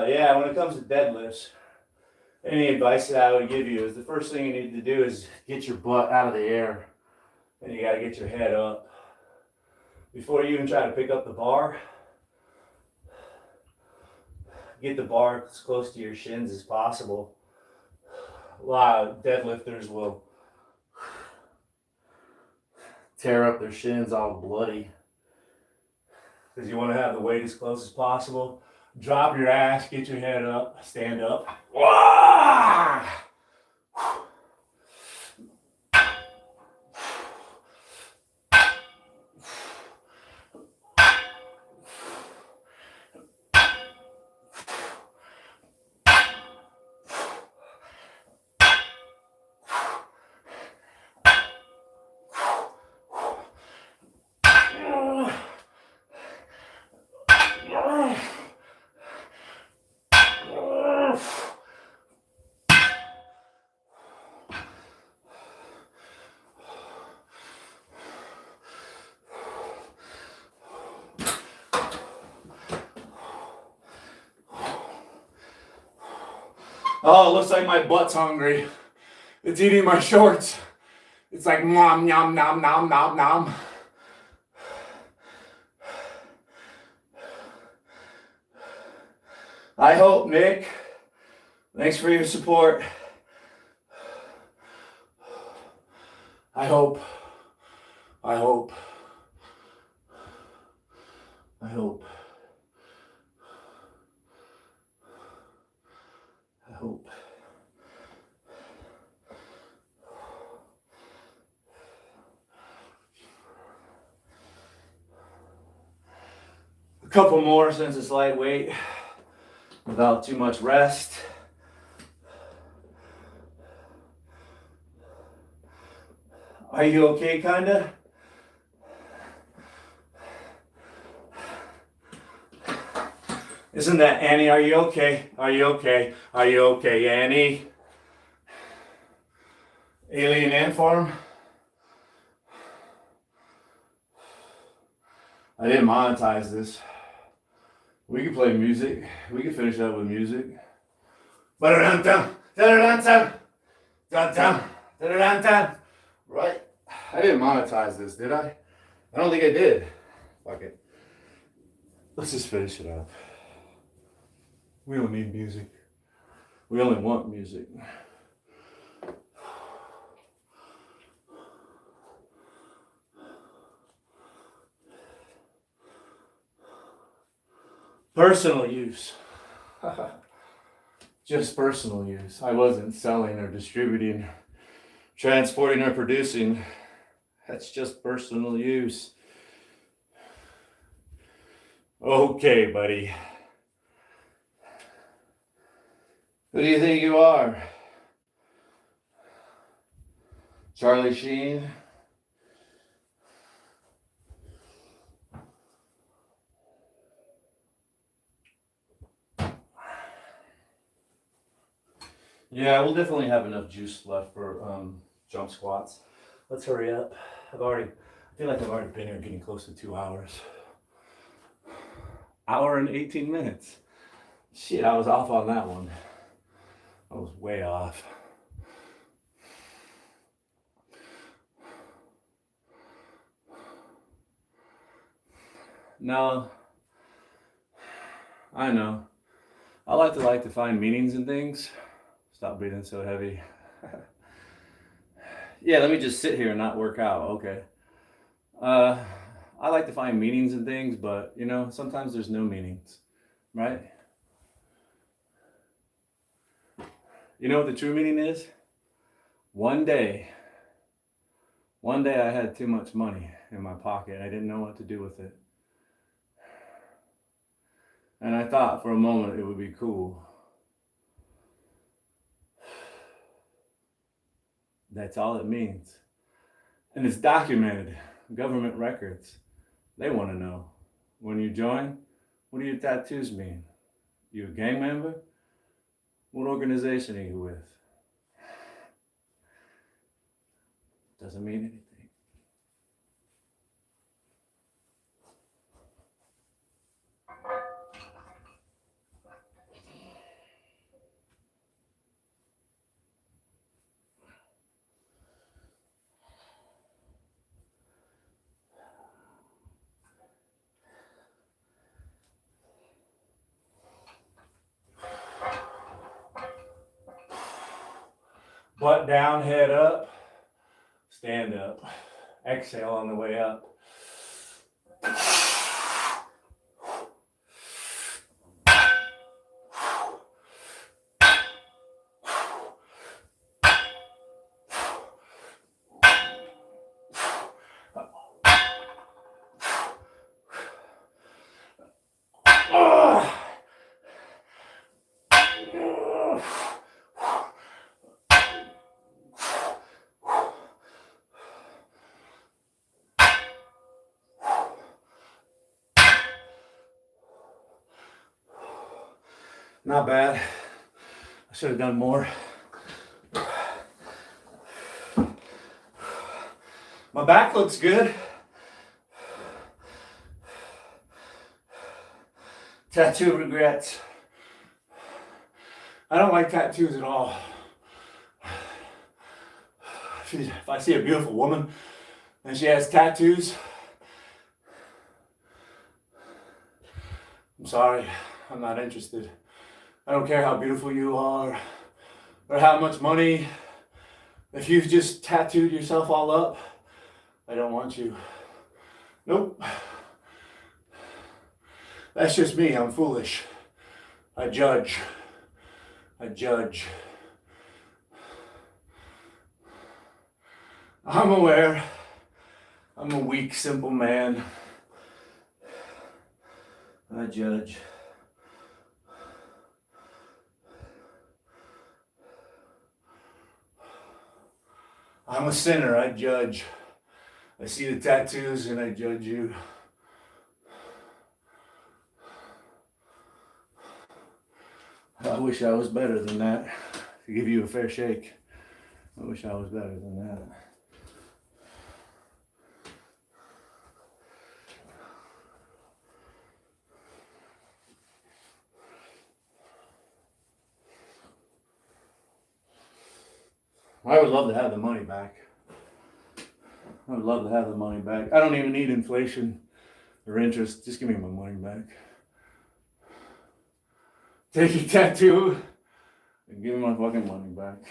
Yeah, when it comes to deadlifts, any advice that I would give you is the first thing you need to do is get your butt out of the air, and you got to get your head up. Before you even try to pick up the bar, get the bar as close to your shins as possible. A lot of deadlifters will tear up their shins all bloody because you want to have the weight as close as possible. Drop your ass, get your head up, stand up. Wah! Oh, it looks like my butt's hungry. It's eating my shorts. It's like nom nom nom nom nom nom. I hope, Nick. Thanks for your support. I hope. I hope. I hope. I hope. couple more since it's lightweight without too much rest. Are you okay, kinda? Isn't that Annie? Are you okay? Are you okay? Are you okay, Annie? Alien ant farm? I didn't monetize this. We could play music. We could finish up with music. Right? I didn't monetize this, did I? I don't think I did. Fuck it. Let's just finish it up. We don't need music. We only want music. Personal use. Just personal use. I wasn't selling or distributing, transporting or producing. That's just personal use. Okay, buddy. Who do you think you are? Charlie Sheen? Yeah, we'll definitely have enough juice left for jump squats. Let's hurry up. I feel like I've already been here getting close to 2 hours. Hour and 18 minutes. Shit, I was off on that one. I was way off. No, I know. I like to find meanings in things. Stop breathing so heavy. Yeah, let me just sit here and not work out. Okay. I like to find meanings in things, but you know, sometimes there's no meanings, right? You know what the true meaning is? One day I had too much money in my pocket. I didn't know what to do with it. And I thought for a moment it would be cool. That's all it means. And it's documented. Government records. They want to know. When you join, what do your tattoos mean? You a gang member? What organization are you with? Doesn't mean anything. Butt down, head up, stand up. Exhale on the way up. Not bad. I should have done more. My back looks good. Tattoo regrets. I don't like tattoos at all. If I see a beautiful woman and she has tattoos, I'm sorry, I'm not interested. I don't care how beautiful you are or how much money. If you've just tattooed yourself all up, I don't want you. Nope. That's just me. I'm foolish. I judge. I'm aware. I'm a weak, simple man. I judge. I'm a sinner, I judge. I see the tattoos and I judge you. I wish I was better than that. To give you a fair shake. I wish I was better than that. I would love to have the money back. I would love to have the money back. I don't even need inflation or interest. Just give me my money back. Take your tattoo and give me my fucking money back.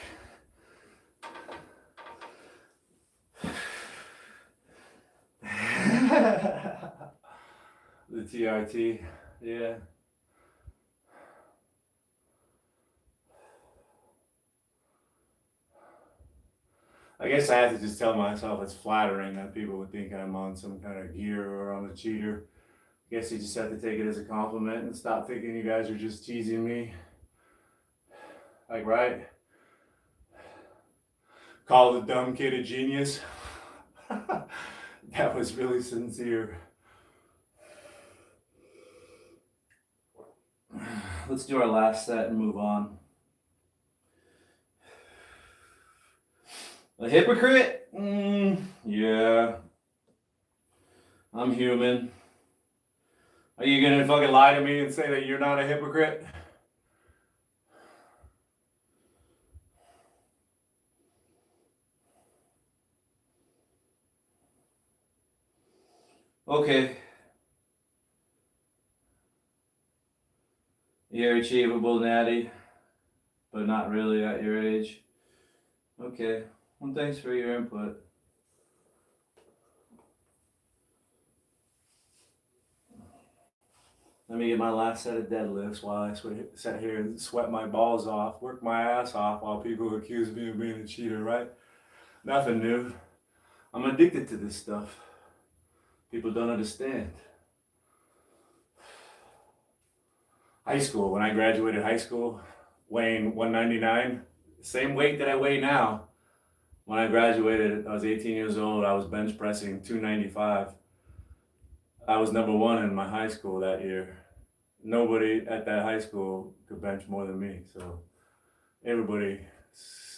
The TRT, yeah. I guess I have to just tell myself it's flattering that people would think I'm on some kind of gear or I'm a cheater. I guess you just have to take it as a compliment and stop thinking you guys are just teasing me. Like, right? Call the dumb kid a genius. That was really sincere. Let's do our last set and move on. A hypocrite? Yeah. I'm human. Are you gonna fucking lie to me and say that you're not a hypocrite? Okay. You're achievable, Natty, but not really at your age. Okay. Well, thanks for your input. Let me get my last set of deadlifts while I sit here and sweat my balls off, work my ass off while people accuse me of being a cheater, right? Nothing new. I'm addicted to this stuff. People don't understand. High school, when I graduated high school, weighing 199, same weight that I weigh now. When I graduated, I was 18 years old, I was bench pressing 295. I was number one in my high school that year. Nobody at that high school could bench more than me, so everybody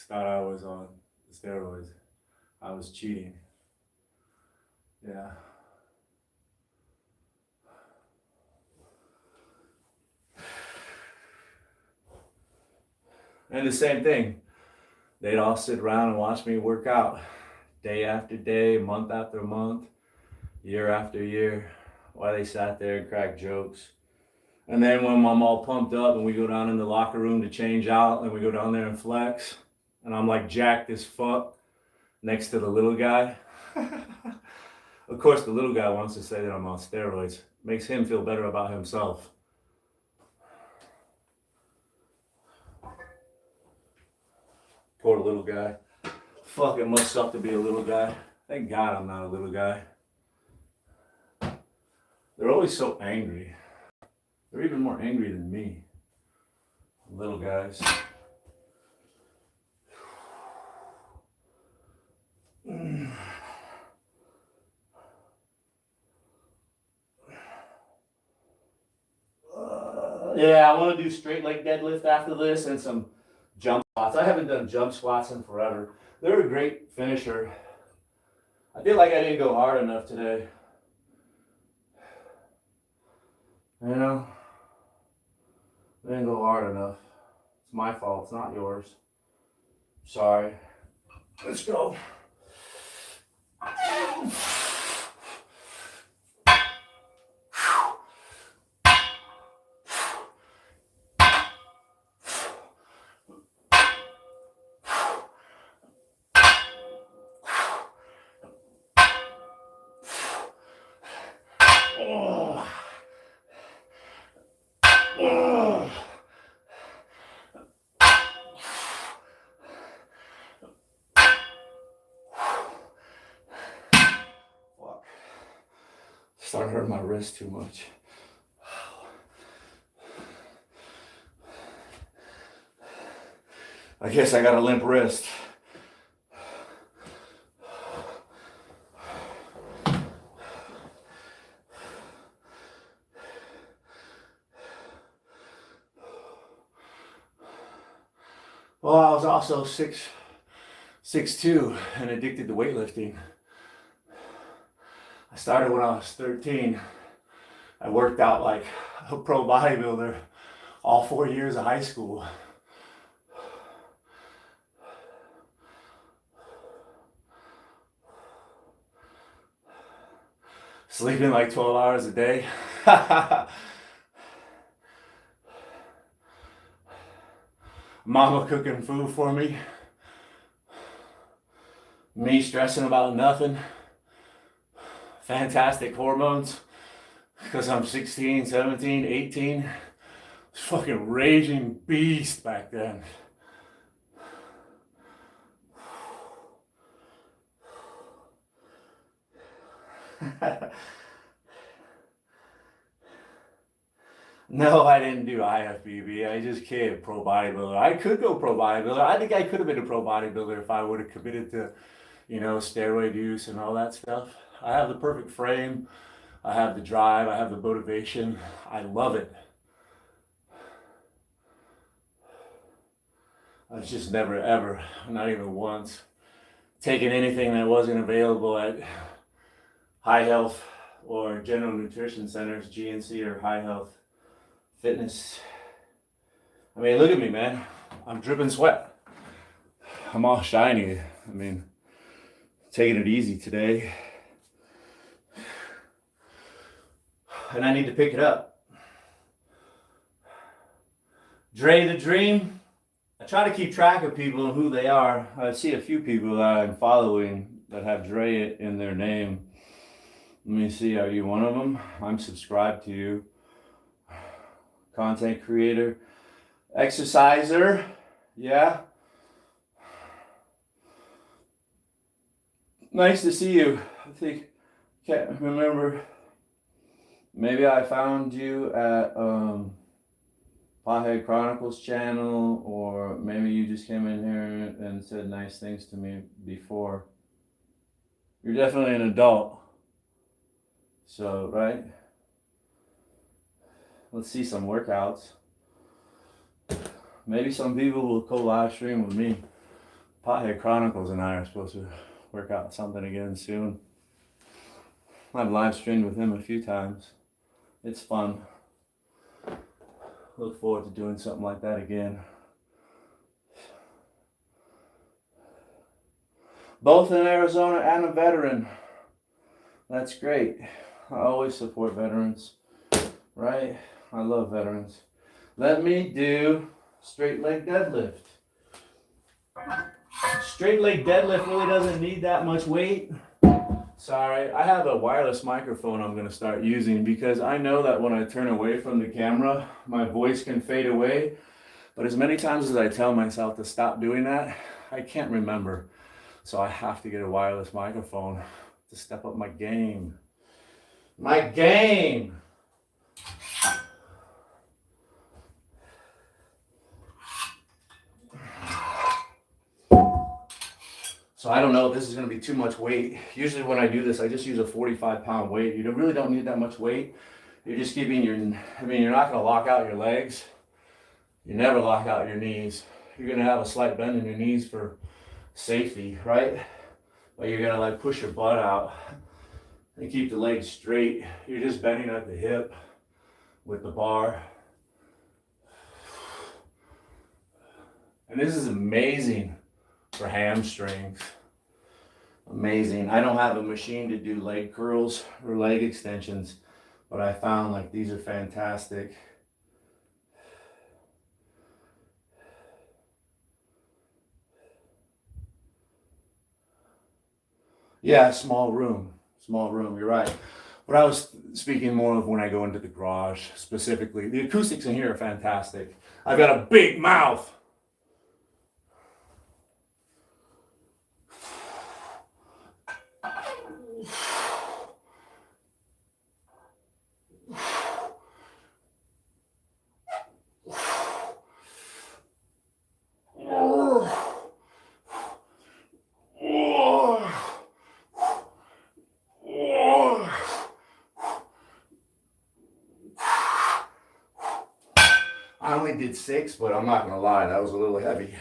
thought I was on steroids. I was cheating. Yeah. And the same thing. They'd all sit around and watch me work out day after day, month after month, year after year, while they sat there and cracked jokes. And then when I'm all pumped up and we go down in the locker room to change out and we go down there and flex, and I'm like jacked as fuck next to the little guy. Of course, the little guy wants to say that I'm on steroids. Makes him feel better about himself. Poor little guy. Fuck, it must suck to be a little guy. Thank God I'm not a little guy. They're always so angry. They're even more angry than me. Little guys. Yeah, I want to do straight leg deadlift after this and some jump squats. I haven't done jump squats in forever. They're a great finisher. I feel like I didn't go hard enough today. You know? I didn't go hard enough. It's my fault, it's not yours. Sorry. Let's go. Started hurting my wrist too much. I guess I got a limp wrist. Well, I was also 6'2" and addicted to weightlifting. I started when I was 13. I worked out like a pro bodybuilder all 4 years of high school. Sleeping like 12 hours a day. Mama cooking food for me. Me stressing about nothing. Fantastic hormones. Because I'm 16, 17, 18. Fucking raging beast back then. No, I didn't do IFBB. I just became pro bodybuilder. I could go pro bodybuilder. I think I could have been a pro bodybuilder if I would have committed to, steroid use and all that stuff. I have the perfect frame. I have the drive. I have the motivation. I love it. I was just never, ever, not even once, taking anything that wasn't available at High Health or General Nutrition Centers, GNC or High Health Fitness. I mean, look at me, man. I'm dripping sweat. I'm all shiny. I mean, taking it easy today. And I need to pick it up. Dre the Dream. I try to keep track of people and who they are. I see a few people that I'm following that have Dre in their name. Let me see, are you one of them? I'm subscribed to you. Content creator. Exerciser. Yeah. Nice to see you. I can't remember. Maybe I found you at Pothead Chronicles channel, or maybe you just came in here and said nice things to me before. You're definitely an adult. So, right? Let's see some workouts. Maybe some people will co-live stream with me. Pothead Chronicles and I are supposed to work out something again soon. I've live streamed with him a few times. It's fun. Look forward to doing something like that again. Both in Arizona and a veteran. That's great. I always support veterans, right? I love veterans. Let me do straight leg deadlift. Straight leg deadlift really doesn't need that much weight. Sorry, I have a wireless microphone I'm going to start using because I know that when I turn away from the camera, my voice can fade away. But as many times as I tell myself to stop doing that, I can't remember. So I have to get a wireless microphone to step up my game. My game! So I don't know if this is going to be too much weight. Usually when I do this, I just use a 45-pound weight. You really don't need that much weight. You're just keeping you're not going to lock out your legs. You never lock out your knees. You're going to have a slight bend in your knees for safety, right? But you're going to push your butt out and keep the legs straight. You're just bending at the hip with the bar. And this is amazing for hamstrings. Amazing. I don't have a machine to do leg curls or leg extensions, but I found these are fantastic. Yeah, small room, you're right. But I was speaking more of when I go into the garage specifically. The acoustics in here are fantastic. I've got a big mouth. I only did 6, but I'm not gonna lie, that was a little heavy.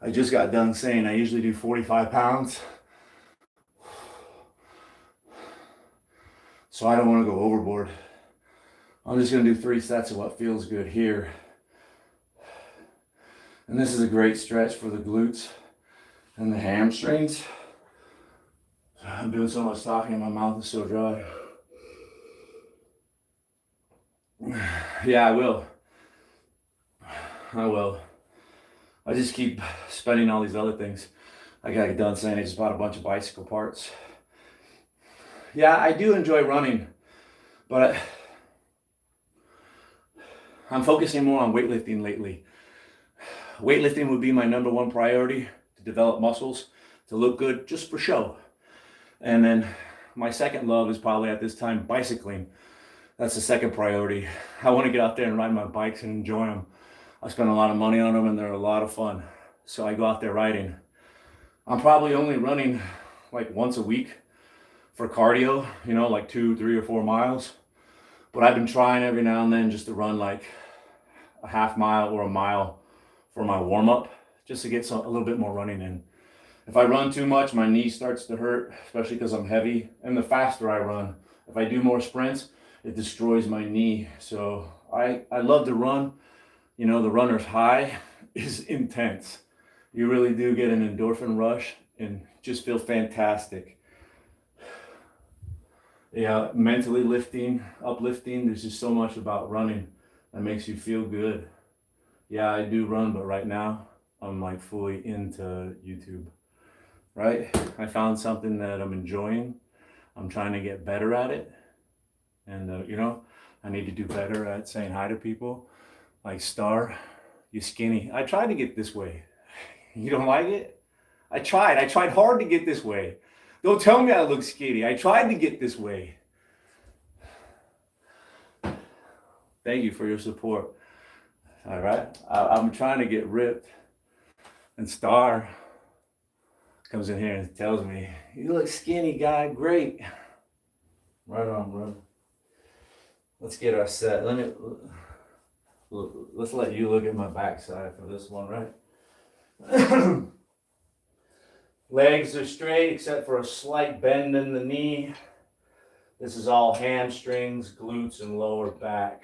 I just got done saying I usually do 45 pounds. So I don't want to go overboard. I'm just gonna do 3 sets of what feels good here. And this is a great stretch for the glutes and the hamstrings. I'm doing so much talking and my mouth is so dry. Yeah, I will. I just keep spending all these other things. I gotta get done saying I just bought a bunch of bicycle parts. Yeah, I do enjoy running, but I'm focusing more on weightlifting lately. Weightlifting would be my #1 priority, to develop muscles, to look good just for show. And then my second love is probably at this time bicycling. That's the second priority. I want to get out there and ride my bikes and enjoy them. I spend a lot of money on them and they're a lot of fun. So I go out there riding. I'm probably only running like once a week for cardio, you know, like 2, 3, or 4 miles. But I've been trying every now and then just to run like a half mile or a mile for my warm up, just to get a little bit more running in. If I run too much, my knee starts to hurt, especially because I'm heavy. And the faster I run, if I do more sprints, it destroys my knee. So I love to run. You know, the runner's high is intense. You really do get an endorphin rush and just feel fantastic. Yeah, mentally lifting, uplifting, there's just so much about running that makes you feel good. Yeah, I do run, but right now I'm like fully into YouTube, right? I found something that I'm enjoying. I'm trying to get better at it. And, you know, I need to do better at saying hi to people. Like, Star, you skinny. I tried to get this way. You don't like it? I tried hard to get this way. Don't tell me I look skinny. I tried to get this way. Thank you for your support. All right, I'm trying to get ripped. And Star comes in here and tells me, you look skinny, guy, great. Right on, bro. Let's get our set. Let's let you look at my backside for this one, right? Legs are straight except for a slight bend in the knee. This is all hamstrings, glutes, and lower back.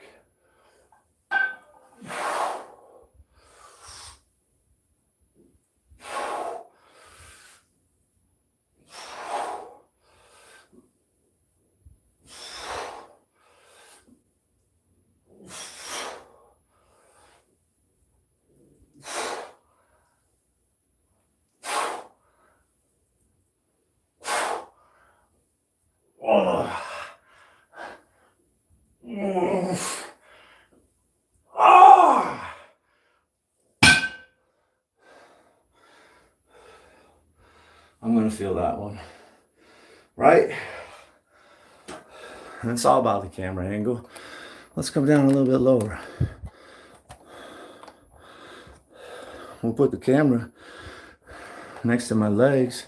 I'm gonna feel that one, right? And it's all about the camera angle. Let's come down a little bit lower. We'll put the camera next to my legs.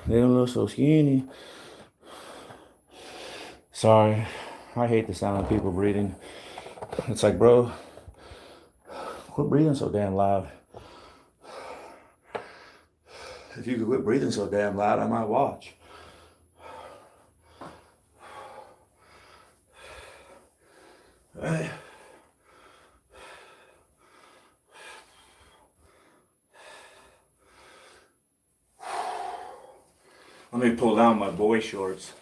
They don't look so skinny. Sorry, I hate the sound of people breathing. It's like, bro, quit breathing so damn loud. If you could quit breathing so damn loud, I might watch. Right. Let me pull down my boy shorts.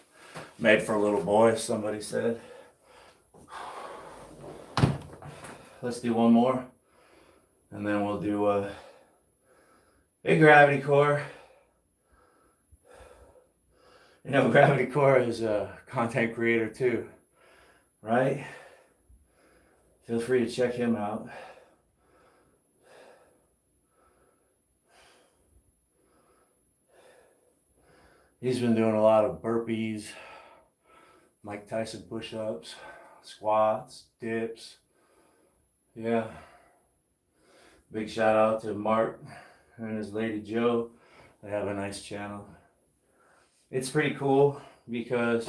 Made for a little boy, somebody said. Let's do one more. And then we'll do a gravity core. You know, Gravity Core is a content creator too, right? Feel free to check him out. He's been doing a lot of burpees, Mike Tyson push-ups, squats, dips. Yeah. Big shout out to Mark and his lady Joe. They have a nice channel. It's pretty cool because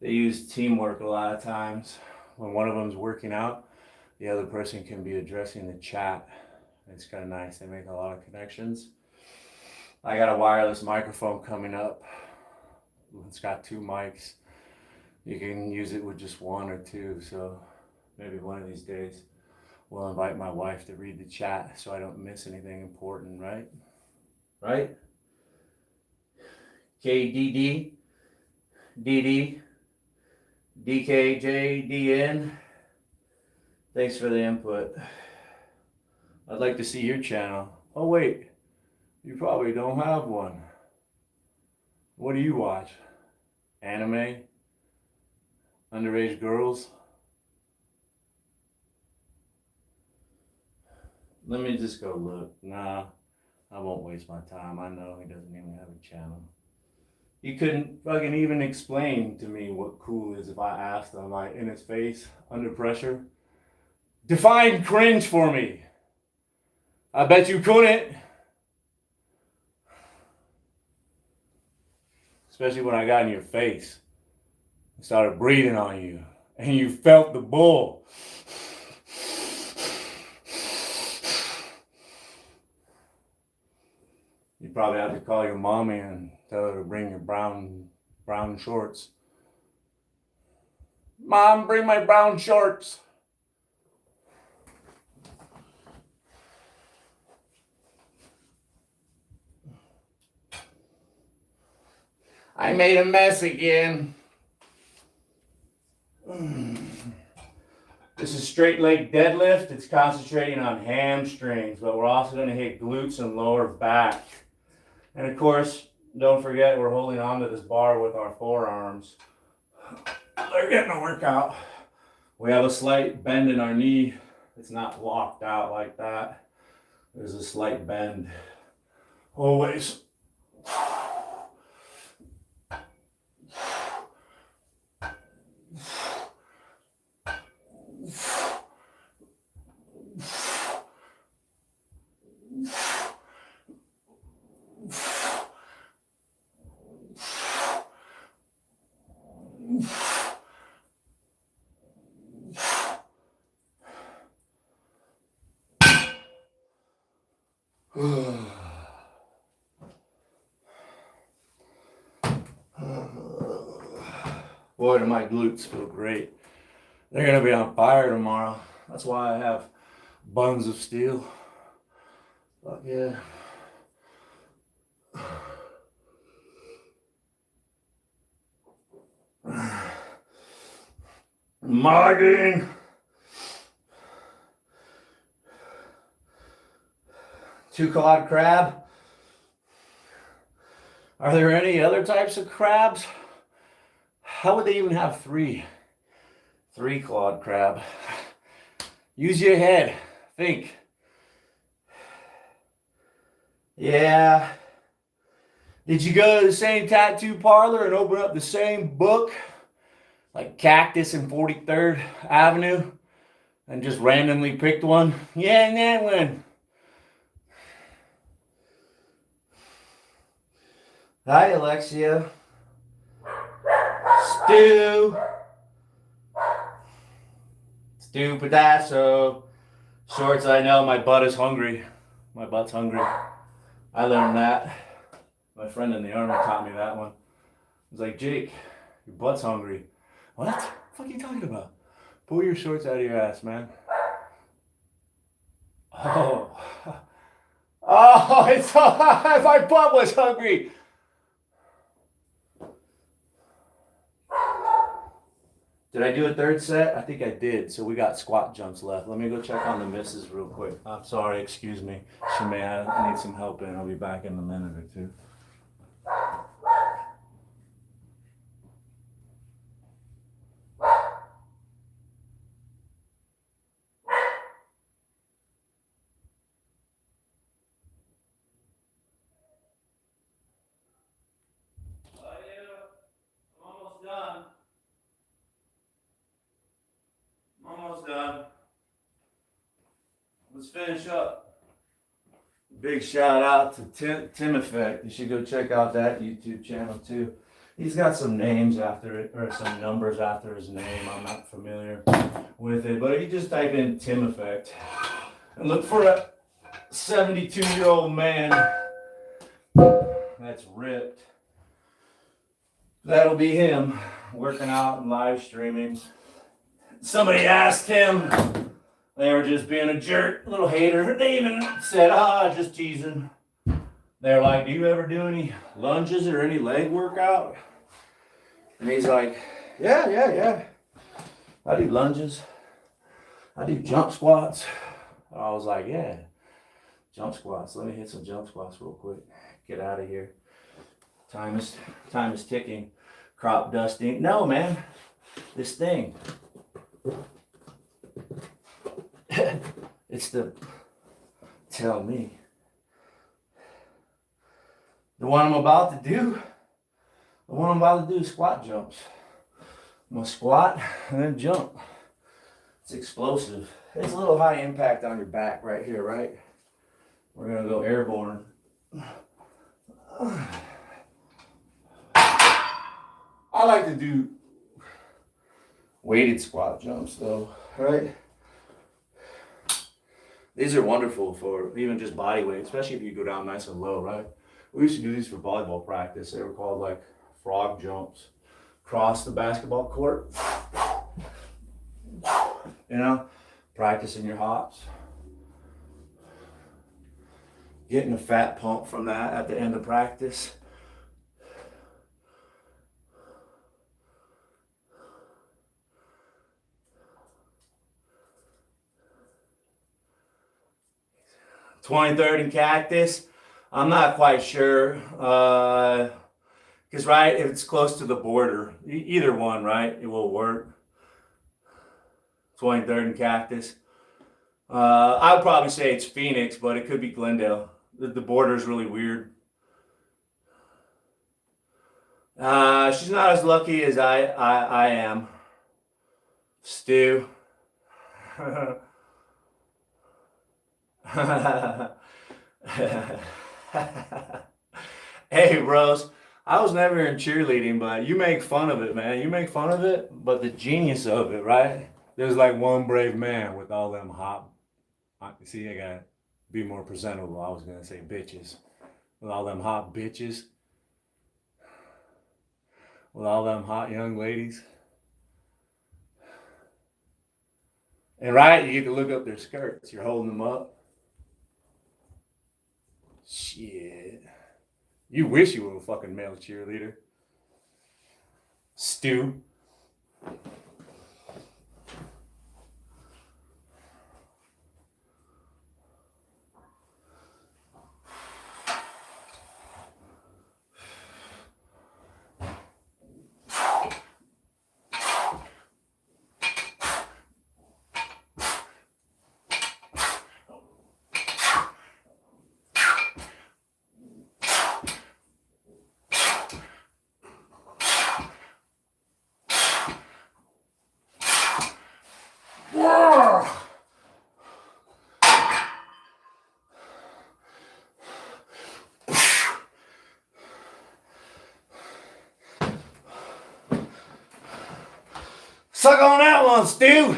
they use teamwork a lot of times. When one of them's working out, the other person can be addressing the chat. It's kind of nice. They make a lot of connections. I got a wireless microphone coming up. It's got 2 mics. You can use it with just 1 or 2. So maybe one of these days we'll invite my wife to read the chat so I don't miss anything important, right? Right? KDD, DD, DKJDN. Thanks for the input. I'd like to see your channel. Oh wait, you probably don't have one. What do you watch? Anime? Underage girls? Let me just go look. Nah, I won't waste my time. I know he doesn't even have a channel. He couldn't fucking even explain to me what cool is if I asked him, like, in his face, under pressure. Define cringe for me. I bet you couldn't. Especially when I got in your face. I started breathing on you. And you felt the bull. You probably have to call your mommy and tell her to bring your brown shorts. Mom, bring my brown shorts. I made a mess again. This is straight leg deadlift. It's concentrating on hamstrings, but we're also going to hit glutes and lower back. And of course, don't forget we're holding onto this bar with our forearms. They're getting a workout. We have a slight bend in our knee. It's not locked out like that. There's a slight bend. Always. Boy, do my glutes feel great. They're gonna be on fire tomorrow. That's why I have buns of steel. Fuck yeah. Mugging. Two-clawed crab. Are there any other types of crabs? How would they even have three-clawed crab? Use your head. Think. Yeah. Did you go to the same tattoo parlor and open up the same book? Like Cactus and 43rd Avenue? And just randomly picked one? Yeah, and that one. Hi, Alexia. Stu Pedasso. Shorts, I know, my butt is hungry. My butt's hungry. I learned that. My friend in the army taught me that one. He was like, Jake, your butt's hungry. What? What the fuck are you talking about? Pull your shorts out of your ass, man. Oh. Oh, it's my butt was hungry. Did I do a third set? I think I did. So we got squat jumps left. Let me go check on the misses real quick. I'm sorry, excuse me. She may need some help in. I'll be back in a minute or two. Done. Let's finish up. Big shout out to Tim Effect. You should go check out that YouTube channel too. He's got some names after it, or some numbers after his name. I'm not familiar with it, but you just type in Tim Effect and look for a 72-year-old man that's ripped. That'll be him working out and live streaming. Somebody asked him, they were just being a jerk, a little hater. They even said, just teasing. They're like, do you ever do any lunges or any leg workout? And he's like, yeah. I do lunges. I do jump squats. I was like, yeah, jump squats. Let me hit some jump squats real quick. Get out of here. Time is ticking. Crop dusting. No, man. This thing. It's the, tell me. The one I'm about to do is squat jumps. I'm gonna squat and then jump. It's explosive. It's a little high impact on your back right here, right? We're gonna go airborne. I like to do weighted squat jumps though, right? These are wonderful for even just body weight, especially if you go down nice and low, right? We used to do these for volleyball practice. They were called like frog jumps. Cross the basketball court. You know, practicing your hops. Getting a fat pump from that at the end of practice. '23rd and Cactus. I'm not quite sure. Because, right, if it's close to the border, either one, right, it will work. 23rd and Cactus. I would probably say it's Phoenix, but it could be Glendale. The border is really weird. She's not as lucky as I am. Stu. Hey, bros. I was never in cheerleading, but you make fun of it, man. You make fun of it, but the genius of it, right? There's like one brave man with all them hot. See, I gotta be more presentable. I was gonna say bitches. With all them hot bitches. With all them hot young ladies. And right, you get to look up their skirts. You're holding them up. Shit. You wish you were a fucking male cheerleader. Stu. Suck on that one, Stu.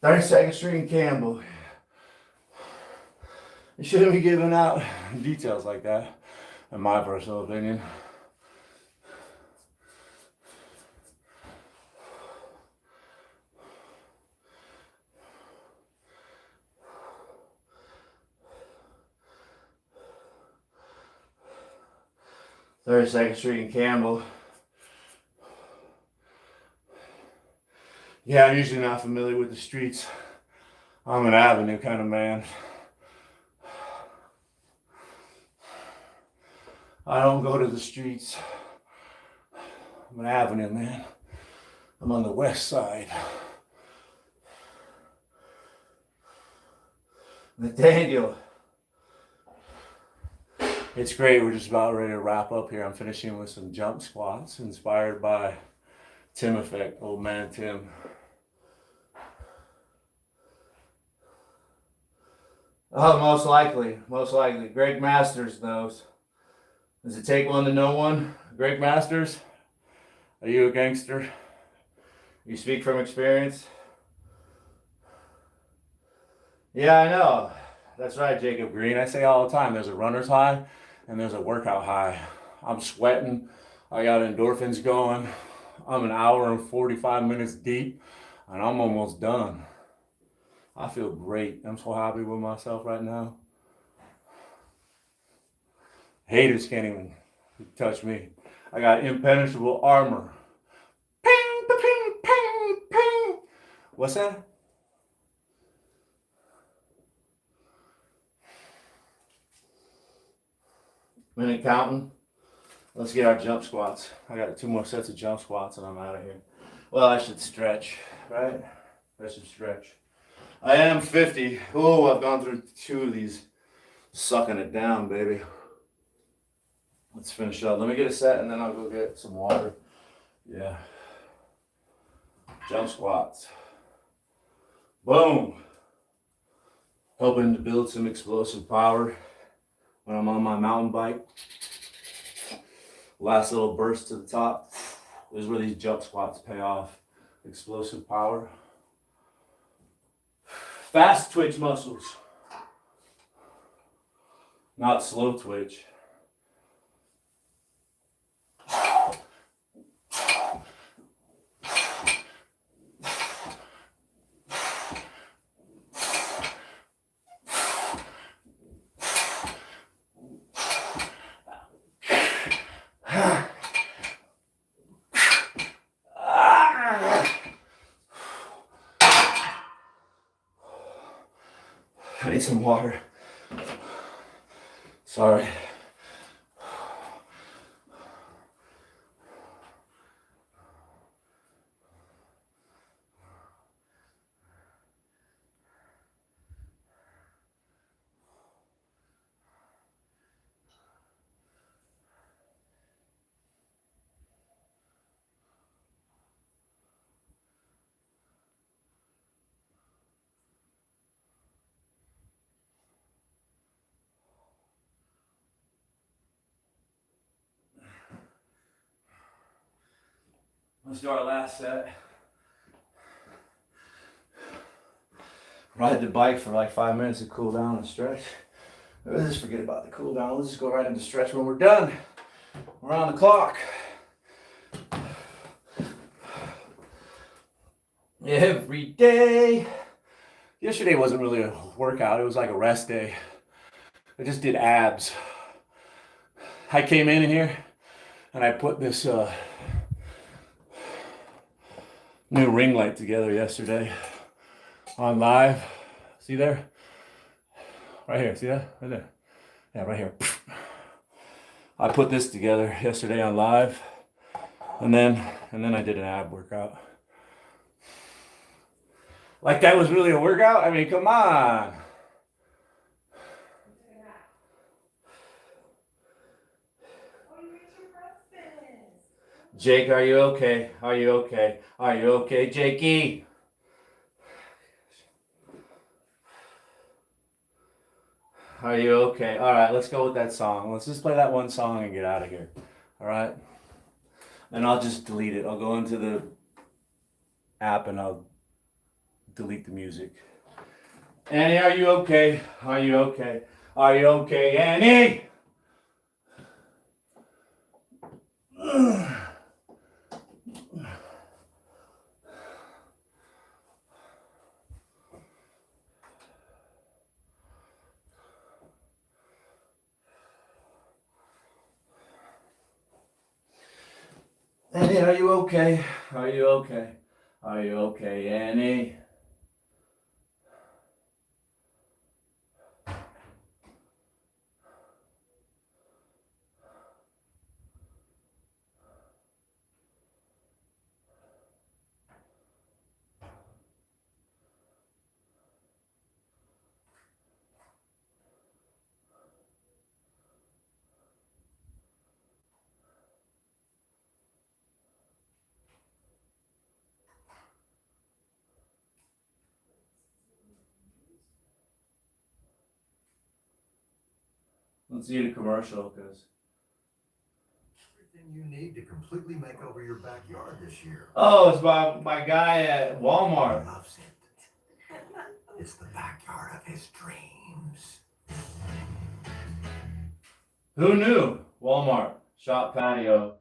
"32nd Street and Campbell." You shouldn't be giving out details like that, in my personal opinion. "32nd Street and Campbell." Yeah, I'm usually not familiar with the streets. I'm an avenue kind of man. I don't go to the streets. I'm an avenue man. I'm on the west side. Nathaniel. It's great. We're just about ready to wrap up here. I'm finishing with some jump squats inspired by Tim Effect, old man Tim. Oh, most likely. Most likely. Greg Masters knows. Does it take one to know one? Greg Masters, are you a gangster? You speak from experience? Yeah, I know. That's right, Jacob Green. I say all the time, there's a runner's high and there's a workout high. I'm sweating. I got endorphins going. I'm an hour and 45 minutes deep and I'm almost done. I feel great. I'm so happy with myself right now. Haters can't even touch me. I got impenetrable armor. Ping, ping, ping, ping. What's that? Minute counting. Let's get our jump squats. I got 2 more sets of jump squats and I'm out of here. Well, I should stretch, right? I should stretch. I am 50. Oh, I've gone through 2 of these. Sucking it down, baby. Let's finish up. Let me get a set and then I'll go get some water. Yeah. Jump squats. Boom. Hoping to build some explosive power when I'm on my mountain bike. Last little burst to the top. This is where these jump squats pay off. Explosive power. Fast twitch muscles. Not slow twitch. I need some water. Sorry. Let's do our last set. Ride the bike for like 5 minutes to cool down and stretch. Let's just forget about the cool down. Let's just go right into stretch when we're done. We're on the clock. Every day. Yesterday wasn't really a workout. It was like a rest day. I just did abs. I came in here and I put this new ring light together yesterday on live. See there? Right here. See that? Right there. Yeah, right here. I put this together yesterday on live, and then I did an ab workout. Like that was really a workout? I mean, come on. Jake, are you okay? Are you okay? Are you okay, Jakey? Are you okay? All right, let's go with that song. Let's just play that one song and get out of here. All right? And I'll just delete it. I'll go into the app and I'll delete the music. Annie, are you okay? Are you okay? Are you okay, Annie? Annie, are you okay? Are you okay? Are you okay, Annie? Let's see the commercial, because. Everything you need to completely make over your backyard this year. Oh, it's my guy at Walmart. He loves it. It's the backyard of his dreams. Who knew? Walmart shop patio.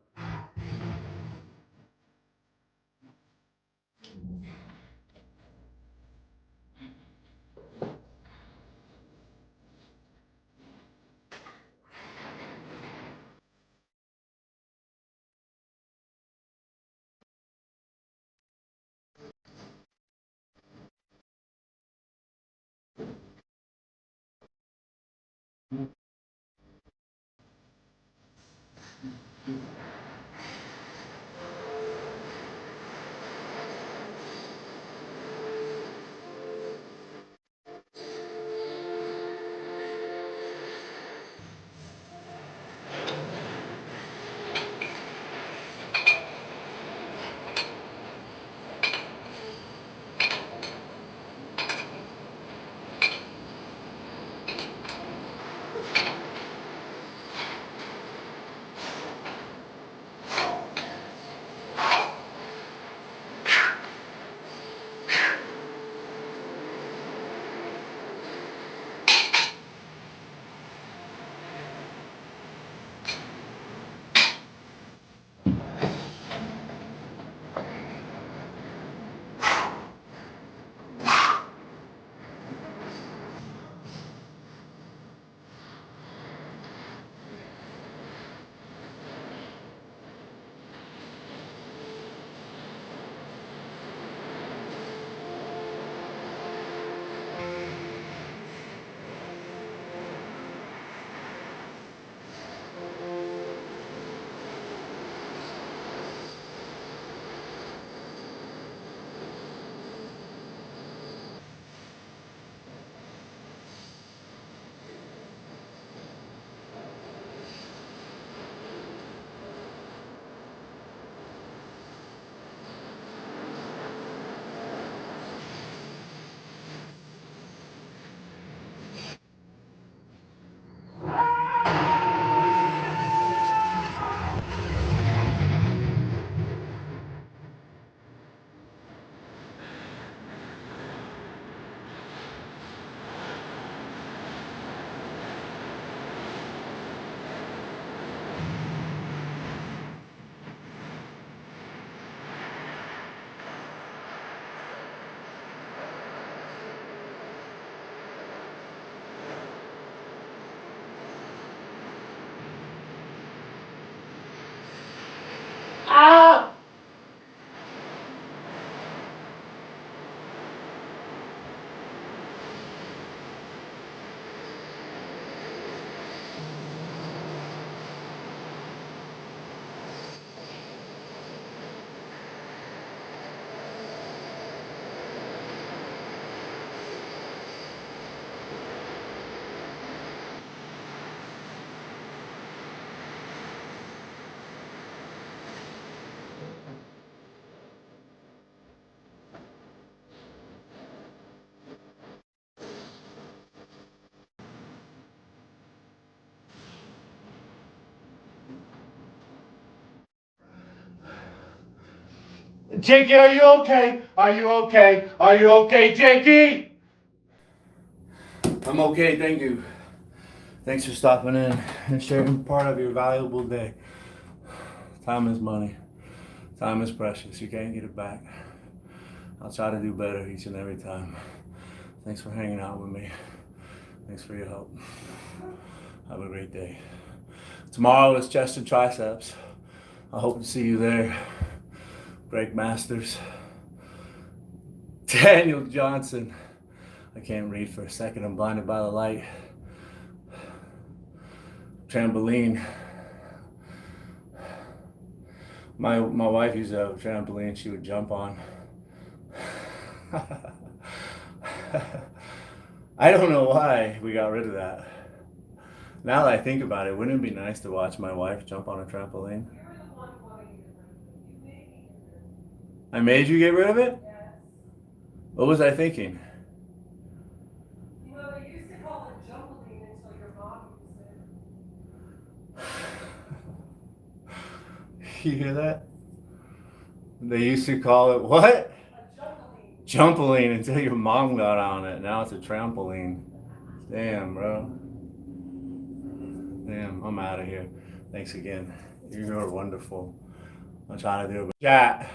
Ah! Jakey, are you okay? Are you okay? Are you okay, Jakey? I'm okay, thank you. Thanks for stopping in and sharing part of your valuable day. Time is money. Time is precious. You can't get it back. I'll try to do better each and every time. Thanks for hanging out with me. Thanks for your help. Have a great day. Tomorrow is chest and triceps. I hope to see you there. Greg Masters. Daniel Johnson. I can't read for a second. I'm blinded by the light. Trampoline. My wife used to have a trampoline she would jump on. I don't know why we got rid of that. Now that I think about it, wouldn't it be nice to watch my wife jump on a trampoline? I made you get rid of it? Yes. What was I thinking? You know, they used to call it jumbling until your mom used it. You hear that? They used to call it what? Jumpaline until your mom got on it. Now it's a trampoline. Damn, bro. Damn, I'm out of here. Thanks again. You are wonderful. I'm trying to do a chat.